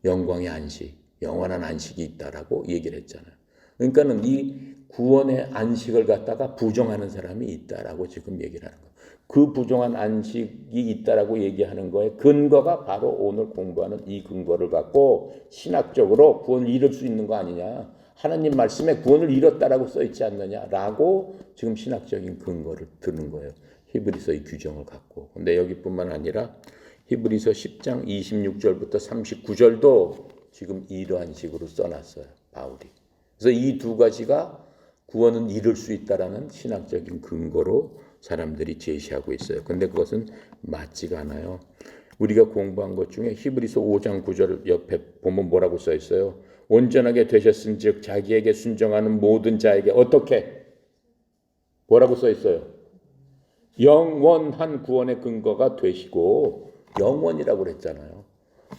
영광의 안식, 영원한 안식이 있다라고 얘기를 했잖아요. 그러니까는 이 구원의 안식을 갖다가 부정하는 사람이 있다라고 지금 얘기를 하는 거예요. 그 부정한 안식이 있다라고 얘기하는 거에 근거가 바로 오늘 공부하는 이 근거를 갖고 신학적으로 구원을 잃을 수 있는 거 아니냐. 하나님 말씀에 구원을 잃었다라고 써 있지 않느냐라고 지금 신학적인 근거를 드는 거예요. 히브리서의 규정을 갖고. 근데 여기뿐만 아니라 히브리서 10장 26절부터 39절도 지금 이러한 식으로 써놨어요. 바울이. 그래서 이 두 가지가 구원은 이룰 수 있다라는 신학적인 근거로 사람들이 제시하고 있어요. 근데 그것은 맞지가 않아요. 우리가 공부한 것 중에 히브리서 5장 9절 옆에 보면 뭐라고 써 있어요? 온전하게 되셨은즉 자기에게 순종하는 모든 자에게 어떻게? 뭐라고 써 있어요? 영원한 구원의 근거가 되시고 영원이라고 그랬잖아요.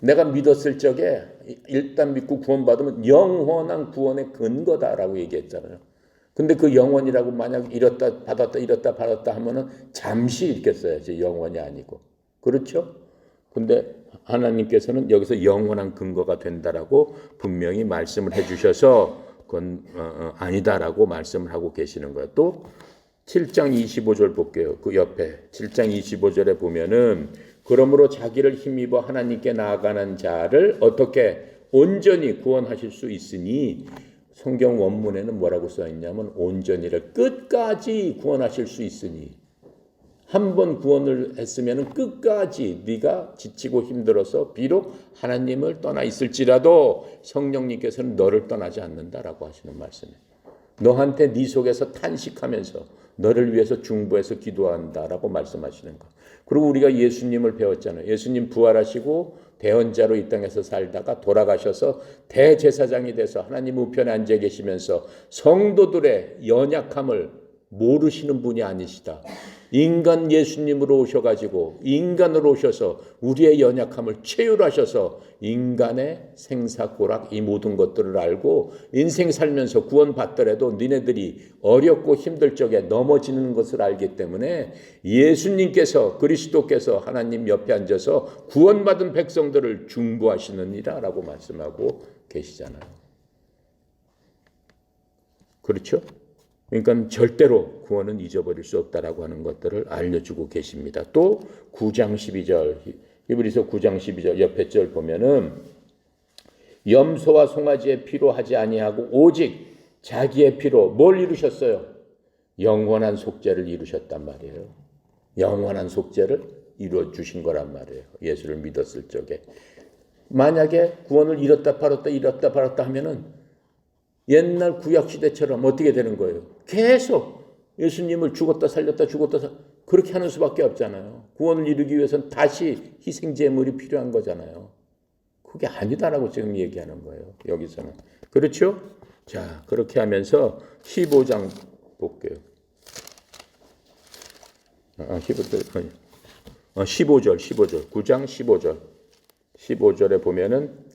내가 믿었을 적에 일단 믿고 구원받으면 영원한 구원의 근거다라고 얘기했잖아요. 근데 그 영원이라고 만약 잃었다 받았다 하면은 잠시 있겠어야지 영원이 아니고. 그렇죠? 근데 하나님께서는 여기서 영원한 근거가 된다라고 분명히 말씀을 해 주셔서 그건 아니다라고 말씀을 하고 계시는 거예요. 또 7장 25절 볼게요. 그 옆에 7장 25절에 보면은 그러므로 자기를 힘입어 하나님께 나아가는 자를 어떻게 온전히 구원하실 수 있으니 성경 원문에는 뭐라고 써 있냐면 온전히를 끝까지 구원하실 수 있으니 한 번 구원을 했으면 끝까지 네가 지치고 힘들어서 비록 하나님을 떠나 있을지라도 성령님께서는 너를 떠나지 않는다라고 하시는 말씀이에요. 너한테 네 속에서 탄식하면서 너를 위해서 중보해서 기도한다라고 말씀하시는 거. 그리고 우리가 예수님을 배웠잖아요. 예수님 부활하시고 대언자로 이 땅에서 살다가 돌아가셔서 대제사장이 돼서 하나님 우편에 앉아 계시면서 성도들의 연약함을 모르시는 분이 아니시다. 인간 예수님으로 오셔가지고 인간으로 오셔서 우리의 연약함을 체휼하셔서 인간의 생사고락 이 모든 것들을 알고 인생 살면서 구원받더라도 니네들이 어렵고 힘들 적에 넘어지는 것을 알기 때문에 예수님께서 그리스도께서 하나님 옆에 앉아서 구원받은 백성들을 중보하시느니라 라고 말씀하고 계시잖아요. 그렇죠? 그러니까 절대로 구원은 잊어버릴 수 없다라고 하는 것들을 알려주고 계십니다. 또 9장 12절 히브리서 9장 12절 옆에 절 보면은 염소와 송아지의 피로 하지 아니하고 오직 자기의 피로 뭘 이루셨어요? 영원한 속죄를 이루셨단 말이에요. 영원한 속죄를 이루어 주신 거란 말이에요. 예수를 믿었을 적에. 만약에 구원을 잃었다 팔았다 하면은 옛날 구약시대처럼 어떻게 되는 거예요? 계속 예수님을 죽었다 살렸다 그렇게 하는 수밖에 없잖아요. 구원을 이루기 위해서는 다시 희생제물이 필요한 거잖아요. 그게 아니다라고 지금 얘기하는 거예요. 여기서는. 그렇죠? 자, 그렇게 하면서 15장 볼게요. 15절 9장 15절에 보면은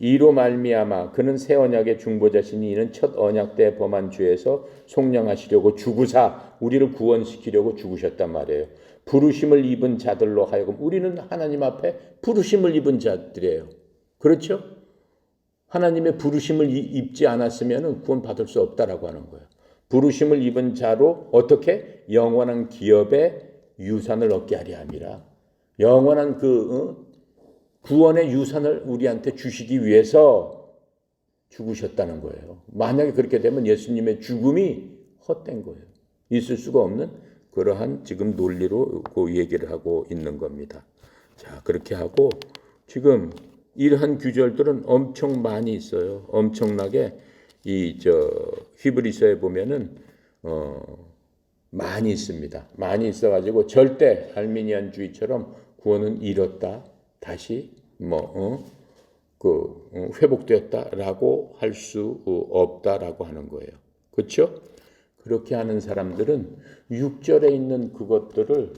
이로 말미암아 그는 새 언약의 중보자시니 이는 첫 언약 때 범한 죄에서 속량하시려고 죽으사 우리를 구원시키려고 죽으셨단 말이에요. 부르심을 입은 자들로 하여금 우리는 하나님 앞에 부르심을 입은 자들이에요. 그렇죠? 하나님의 부르심을 입지 않았으면 구원 받을 수 없다라고 하는 거예요. 부르심을 입은 자로 어떻게 영원한 기업의 유산을 얻게 하려 함이라. 영원한 구원의 유산을 우리한테 주시기 위해서 죽으셨다는 거예요. 만약에 그렇게 되면 예수님의 죽음이 헛된 거예요. 있을 수가 없는 그러한 지금 논리로 그 얘기를 하고 있는 겁니다. 자, 그렇게 하고 지금 이러한 규절들은 엄청 많이 있어요. 엄청나게 히브리서에 보면은 많이 있습니다. 많이 있어가지고 절대 알미니안주의처럼 구원은 잃었다 다시 회복되었다라고 할 수 없다라고 하는 거예요. 그렇죠? 그렇게 하는 사람들은 6절에 있는 그것들을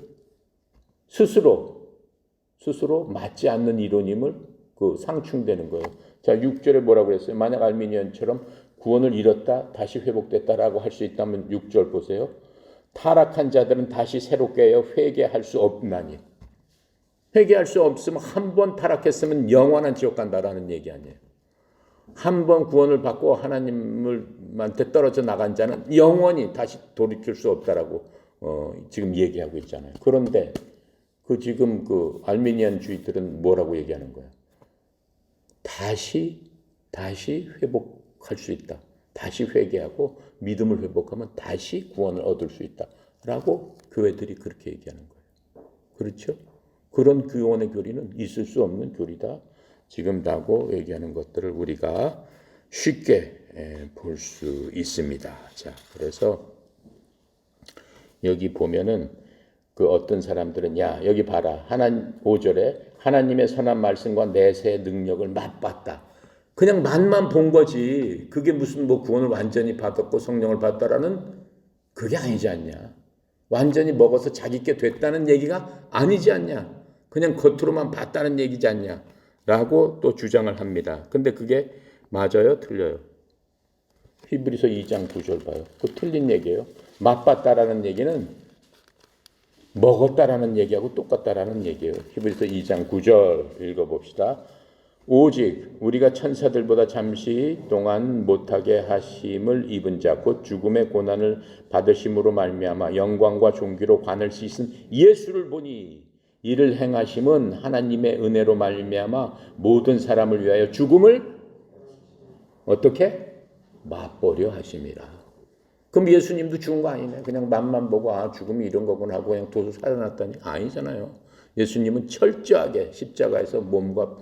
스스로 맞지 않는 이론임을 상충되는 거예요. 자, 6절에 뭐라고 그랬어요? 만약 알미니언처럼 구원을 잃었다 다시 회복됐다라고 할 수 있다면 6절 보세요. 타락한 자들은 다시 새롭게 회개할 수 없나니. 회개할 수 없으면 한 번 타락했으면 영원한 지옥 간다라는 얘기 아니에요. 한 번 구원을 받고 하나님한테 떨어져 나간 자는 영원히 다시 돌이킬 수 없다라고 지금 얘기하고 있잖아요. 그런데 지금 알미니안주의들은 뭐라고 얘기하는 거예요? 다시 회복할 수 있다. 다시 회개하고 믿음을 회복하면 다시 구원을 얻을 수 있다라고 교회들이 그렇게 얘기하는 거예요. 그렇죠? 그런 구원의 교리는 있을 수 없는 교리다. 지금 라고 얘기하는 것들을 우리가 쉽게 볼 수 있습니다. 자, 그래서 여기 보면은 어떤 사람들은 여기 봐라. 5절에 하나님의 선한 말씀과 내세의 능력을 맛봤다. 그냥 맛만 본 거지. 그게 무슨 구원을 완전히 받았고 성령을 받았다라는 그게 아니지 않냐. 완전히 먹어서 자기께 됐다는 얘기가 아니지 않냐. 그냥 겉으로만 봤다는 얘기지 않냐. 라고 또 주장을 합니다. 근데 그게 맞아요? 틀려요? 히브리서 2장 9절 봐요. 틀린 얘기예요. 맛봤다라는 얘기는 먹었다라는 얘기하고 똑같다라는 얘기예요. 히브리서 2장 9절 읽어봅시다. 오직 우리가 천사들보다 잠시 동안 못하게 하심을 입은 자 곧 죽음의 고난을 받으심으로 말미암아 영광과 존귀로 관을 씻은 예수를 보니 이를 행하심은 하나님의 은혜로 말미암아 모든 사람을 위하여 죽음을 어떻게? 맛보려 하심이라. 그럼 예수님도 죽은 거 아니네. 그냥 맛만 보고 죽음이 이런 거구나 하고 그냥 도서 살아났다니 아니잖아요. 예수님은 철저하게 십자가에서 몸과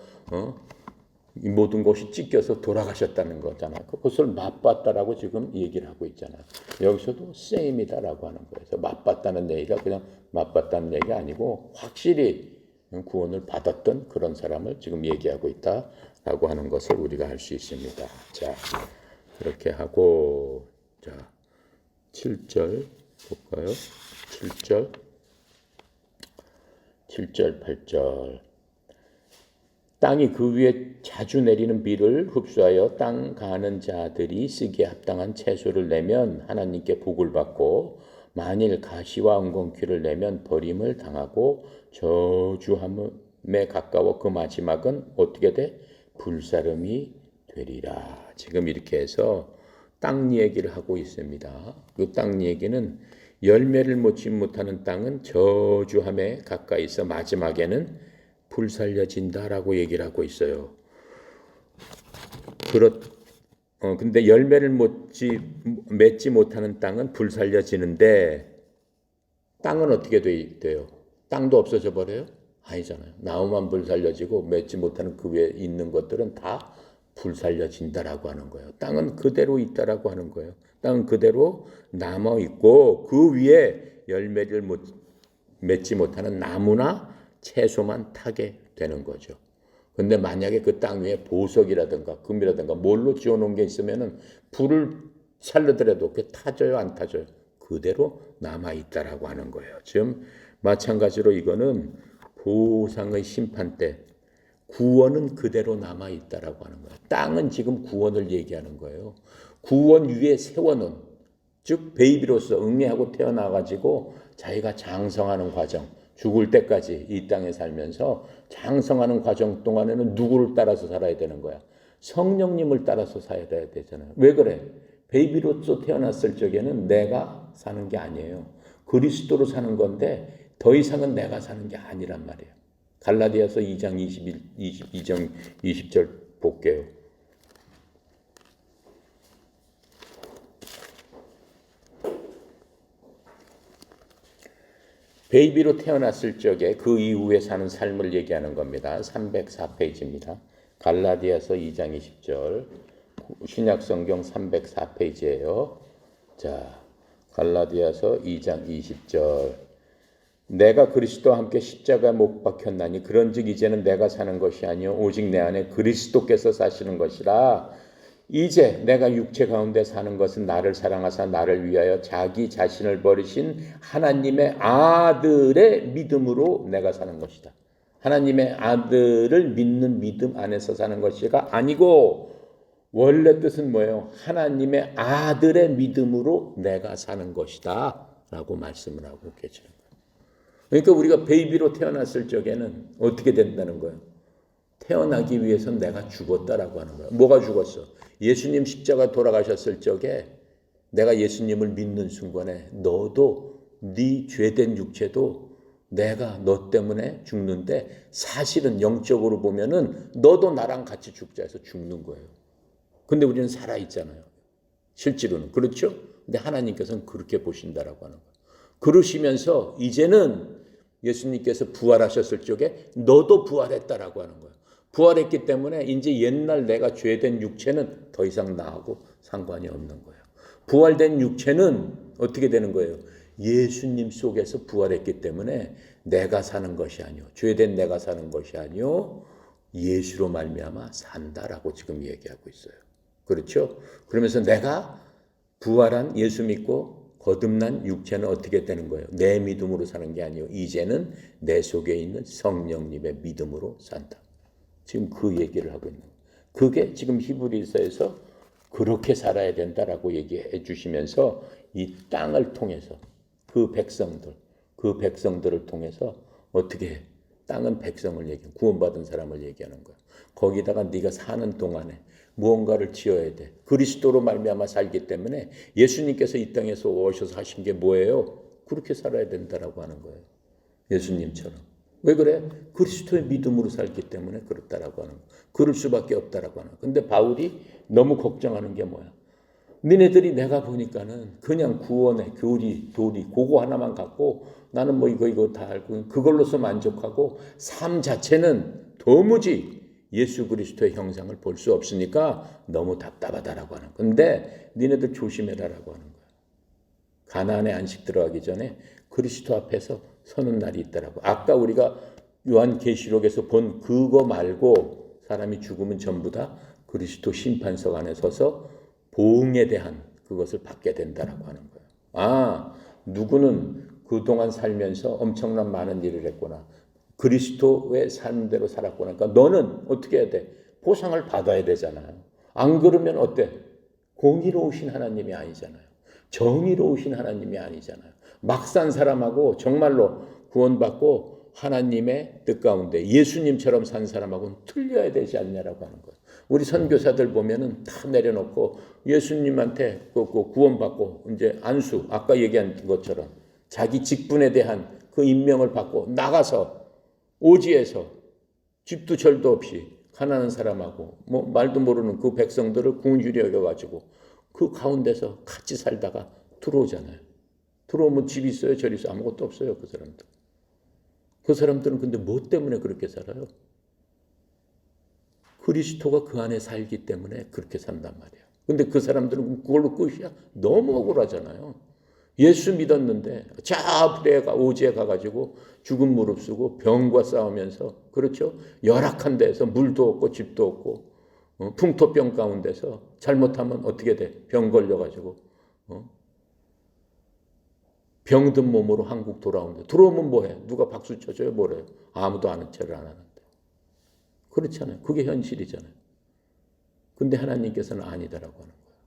이 모든 것이 찢겨서 돌아가셨다는 거잖아요. 그것을 맛봤다라고 지금 얘기를 하고 있잖아요. 여기서도 셈이다라고 하는 거예요. 그래서 맛봤다는 얘기가 그냥 맛봤다는 얘기가 아니고 확실히 구원을 받았던 그런 사람을 지금 얘기하고 있다라고 하는 것을 우리가 알 수 있습니다. 자, 그렇게 하고 자 7절 볼까요? 7절 8절 땅이 그 위에 자주 내리는 비를 흡수하여 땅 가는 자들이 쓰기에 합당한 채소를 내면 하나님께 복을 받고 만일 가시와 엉겅퀴를 내면 버림을 당하고 저주함에 가까워 그 마지막은 어떻게 돼? 불사름이 되리라. 지금 이렇게 해서 땅 얘기를 하고 있습니다. 그 땅 얘기는 열매를 맺지 못하는 땅은 저주함에 가까이 있어 마지막에는 불살려진다라고 얘기를 하고 있어요. 근데 열매를 맺지 못하는 땅은 불살려지는데 땅은 어떻게 돼요? 땅도 없어져 버려요? 아니잖아요. 나무만 불살려지고 맺지 못하는 그 위에 있는 것들은 다 불살려진다라고 하는 거예요. 땅은 그대로 있다라고 하는 거예요. 땅은 그대로 남아 있고 그 위에 열매를 맺지 못하는 나무나 채소만 타게 되는 거죠. 근데 만약에 그 땅 위에 보석이라든가 금이라든가 뭘로 지어놓은 게 있으면은 불을 살려더라도 그게 타져요, 안 타져요? 그대로 남아 있다라고 하는 거예요. 지금 마찬가지로 이거는 보상의 심판 때 구원은 그대로 남아 있다라고 하는 거예요. 땅은 지금 구원을 얘기하는 거예요. 구원 위에 세워놓은 즉 베이비로서 응애하고 태어나가지고 자기가 장성하는 과정, 죽을 때까지 이 땅에 살면서 장성하는 과정 동안에는 누구를 따라서 살아야 되는 거야? 성령님을 따라서 살아야 되잖아요. 왜 그래? 베이비로서 태어났을 적에는 내가 사는 게 아니에요. 그리스도로 사는 건데 더 이상은 내가 사는 게 아니란 말이에요. 갈라디아서 2장 22장 20절 볼게요. 베이비로 태어났을 적에 그 이후에 사는 삶을 얘기하는 겁니다. 304페이지입니다. 갈라디아서 2장 20절, 신약성경 304페이지예요. 자, 갈라디아서 2장 20절. 내가 그리스도와 함께 십자가에 못 박혔나니 그런즉 이제는 내가 사는 것이 아니요 오직 내 안에 그리스도께서 사시는 것이라. 이제 내가 육체 가운데 사는 것은 나를 사랑하사 나를 위하여 자기 자신을 버리신 하나님의 아들의 믿음으로 내가 사는 것이다. 하나님의 아들을 믿는 믿음 안에서 사는 것이가 아니고, 원래 뜻은 뭐예요? 하나님의 아들의 믿음으로 내가 사는 것이다 라고 말씀을 하고 계시는 거예요. 그러니까 우리가 베이비로 태어났을 적에는 어떻게 된다는 거예요? 태어나기 위해서는 내가 죽었다라고 하는 거예요. 뭐가 죽었어? 예수님 십자가 돌아가셨을 적에 내가 예수님을 믿는 순간에 너도 네 죄된 육체도 내가 너 때문에 죽는데, 사실은 영적으로 보면은 너도 나랑 같이 죽자 해서 죽는 거예요. 근데 우리는 살아있잖아요. 실제로는. 그렇죠? 근데 하나님께서는 그렇게 보신다라고 하는 거예요. 그러시면서 이제는 예수님께서 부활하셨을 적에 너도 부활했다라고 하는 거예요. 부활했기 때문에 이제 옛날 내가 죄된 육체는 더 이상 나하고 상관이 없는 거예요. 부활된 육체는 어떻게 되는 거예요? 예수님 속에서 부활했기 때문에 내가 사는 것이 아니요, 죄된 내가 사는 것이 아니요, 예수로 말미암아 산다라고 지금 얘기하고 있어요. 그렇죠? 그러면서 내가 부활한 예수 믿고 거듭난 육체는 어떻게 되는 거예요? 내 믿음으로 사는 게 아니요, 이제는 내 속에 있는 성령님의 믿음으로 산다. 지금 그 얘기를 하고 있는 거예요. 그게 지금 히브리서에서 그렇게 살아야 된다라고 얘기해 주시면서 이 땅을 통해서 그 백성들을 통해서 어떻게, 땅은 백성을 얘기해, 구원받은 사람을 얘기하는 거야. 거기다가 네가 사는 동안에 무언가를 지어야 돼. 그리스도로 말미암아 살기 때문에 예수님께서 이 땅에서 오셔서 하신 게 뭐예요? 그렇게 살아야 된다라고 하는 거예요. 예수님처럼. 왜 그래? 그리스도의 믿음으로 살기 때문에 그렇다라고 하는 거예요. 그럴 수밖에 없다라고 하는 거예요. 근데 바울이 너무 걱정하는 게 뭐야? 니네들이 내가 보니까는 그냥 구원의 교리, 도리, 그거 하나만 갖고 나는 뭐 이거 다 알고 그걸로서 만족하고 삶 자체는 도무지 예수 그리스도의 형상을 볼 수 없으니까 너무 답답하다라고 하는 거예요. 근데 니네들 조심해라라고 하는 거예요. 가나안의 안식 들어가기 전에 그리스도 앞에서 서는 날이 있다라고. 아까 우리가 요한계시록에서 본 그거 말고 사람이 죽으면 전부 다 그리스도 심판석 안에 서서 보응에 대한 그것을 받게 된다라고 하는 거예요. 아, 누구는 그동안 살면서 엄청난 많은 일을 했구나. 그리스도의 삶대로 살았구나. 그러니까 너는 어떻게 해야 돼? 보상을 받아야 되잖아요. 안 그러면 어때? 공의로우신 하나님이 아니잖아요. 정의로우신 하나님이 아니잖아요. 막 산 사람하고 정말로 구원받고 하나님의 뜻 가운데 예수님처럼 산 사람하고는 틀려야 되지 않냐라고 하는 거예요. 우리 선교사들 보면은 다 내려놓고 예수님한테 구원받고 이제 안수, 아까 얘기한 것처럼 자기 직분에 대한 그 임명을 받고 나가서 오지에서 집도 절도 없이 가난한 사람하고 뭐 말도 모르는 그 백성들을 궁휼히 여겨가지고 그 가운데서 같이 살다가 들어오잖아요. 들어오면 집 있어요, 절 있어요, 아무것도 없어요. 그 사람들. 그 사람들은 근데 뭐 때문에 그렇게 살아요? 그리스도가 그 안에 살기 때문에 그렇게 산단 말이에요. 근데 그 사람들은 그걸로 끝이야? 너무 억울하잖아요. 예수 믿었는데 저 오지에 가가지고 죽은 무릅쓰고 병과 싸우면서, 그렇죠? 열악한 데서 물도 없고 집도 없고 풍토병 가운데서 잘못하면 어떻게 돼? 병 걸려가지고 병든 몸으로 한국 돌아오는데 들어오면 뭐해? 누가 박수 쳐줘요? 뭐래요? 아무도 아는 체를 안 하는데. 그렇잖아요. 그게 현실이잖아요. 근데 하나님께서는 아니다라고 하는 거예요.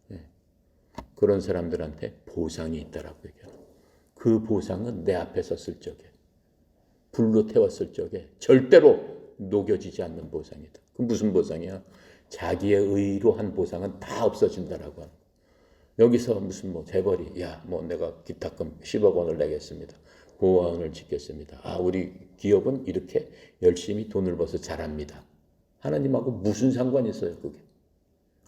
네. 그런 사람들한테 보상이 있다라고 얘기하는 거예요. 그 보상은 내 앞에 섰을 적에, 불로 태웠을 적에 절대로 녹여지지 않는 보상이다. 그 무슨 보상이야? 자기의 의로 한 보상은 다 없어진다라고 하는 거예요. 여기서 무슨 뭐 재벌이 내가 기탁금 10억 원을 내겠습니다. 보안을 짓겠습니다. 우리 기업은 이렇게 열심히 돈을 벌어서 잘합니다. 하나님하고 무슨 상관이 있어요, 그게?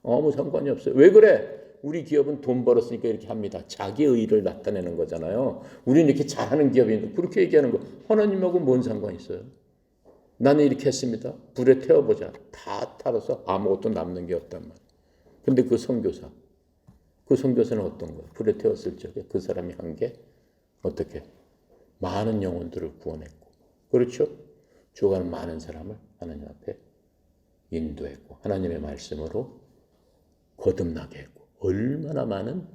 아무 상관이 없어요. 왜 그래? 우리 기업은 돈 벌었으니까 이렇게 합니다. 자기 의의를 나타내는 거잖아요. 우리는 이렇게 잘하는 기업인데 그렇게 얘기하는 거 하나님하고 뭔 상관이 있어요? 나는 이렇게 했습니다. 불에 태워보자. 다 타서 아무것도 남는 게 없단 말이에요. 근데 그 선교사는 어떤 거예요? 불에 태웠을 적에 그 사람이 한 게 어떻게? 많은 영혼들을 구원했고, 그렇죠? 죽어가는 많은 사람을 하나님 앞에 인도했고, 하나님의 말씀으로 거듭나게 했고, 얼마나 많은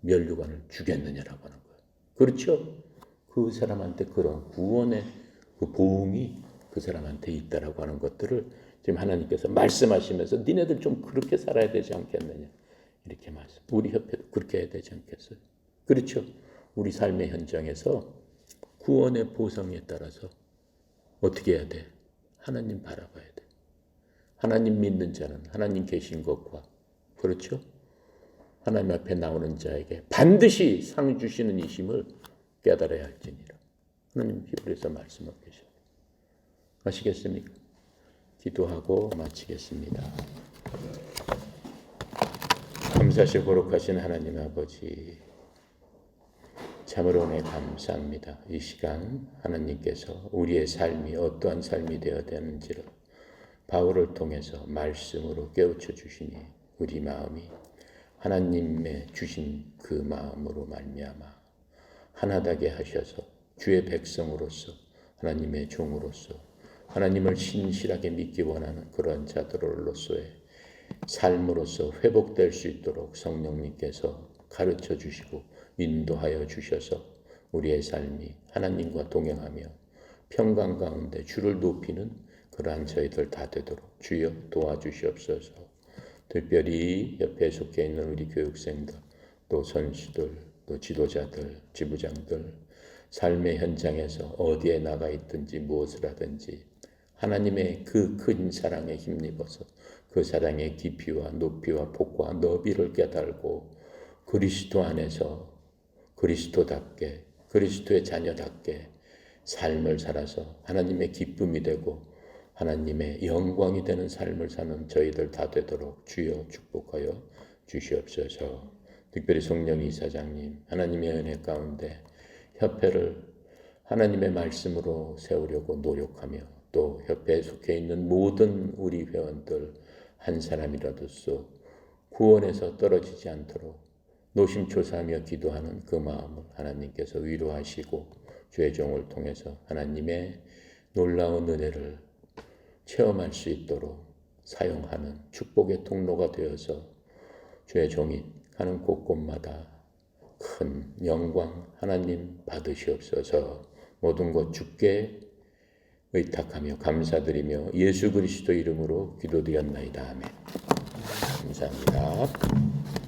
면류관을 주겠느냐라고 하는 거예요. 그렇죠? 그 사람한테 그런 구원의 그 보응이 그 사람한테 있다라고 하는 것들을 지금 하나님께서 말씀하시면서 니네들 좀 그렇게 살아야 되지 않겠느냐 이렇게 말씀. 우리 협회도 그렇게 해야 되지 않겠어요? 그렇죠? 우리 삶의 현장에서 구원의 보상에 따라서 어떻게 해야 돼? 하나님 바라봐야 돼. 하나님 믿는 자는 하나님 계신 것과, 그렇죠? 하나님 앞에 나오는 자에게 반드시 상 주시는 이심을 깨달아야 할지니라. 하나님 히브리서 말씀하고 계십니다. 아시겠습니까? 기도하고 마치겠습니다. 감사하시고 거룩하신 하나님 아버지, 참으로 은혜 감사합니다. 이 시간 하나님께서 우리의 삶이 어떠한 삶이 되어야 되는지를 바울을 통해서 말씀으로 깨우쳐 주시니 우리 마음이 하나님의 주신 그 마음으로 말미암아 하나되게 하셔서 주의 백성으로서, 하나님의 종으로서 하나님을 신실하게 믿기 원하는 그런 자들로서의 삶으로서 회복될 수 있도록 성령님께서 가르쳐 주시고 인도하여 주셔서 우리의 삶이 하나님과 동행하며 평강 가운데 주를 높이는 그러한 저희들 다 되도록 주여 도와주시옵소서. 특별히 옆에 속해 있는 우리 교육생들, 또 선수들, 또 지도자들, 지부장들, 삶의 현장에서 어디에 나가 있든지 무엇을 하든지 하나님의 그 큰 사랑에 힘입어서 그 사랑의 깊이와 높이와 폭과 너비를 깨달고 그리스도 안에서 그리스도답게, 그리스도의 자녀답게 삶을 살아서 하나님의 기쁨이 되고 하나님의 영광이 되는 삶을 사는 저희들 다 되도록 주여 축복하여 주시옵소서. 특별히 송영희 이사장님, 하나님의 은혜 가운데 협회를 하나님의 말씀으로 세우려고 노력하며 또 협회에 속해 있는 모든 우리 회원들 한 사람이라도서 구원에서 떨어지지 않도록 노심초사하며 기도하는 그 마음을 하나님께서 위로하시고 주의 종을 통해서 하나님의 놀라운 은혜를 체험할 수 있도록 사용하는 축복의 통로가 되어서 주의 종이 가는 곳곳마다 큰 영광 하나님 받으시옵소서. 모든 것 주께 의탁하며 감사드리며 예수 그리스도 이름으로 기도드렸나이다. 아멘. 감사합니다.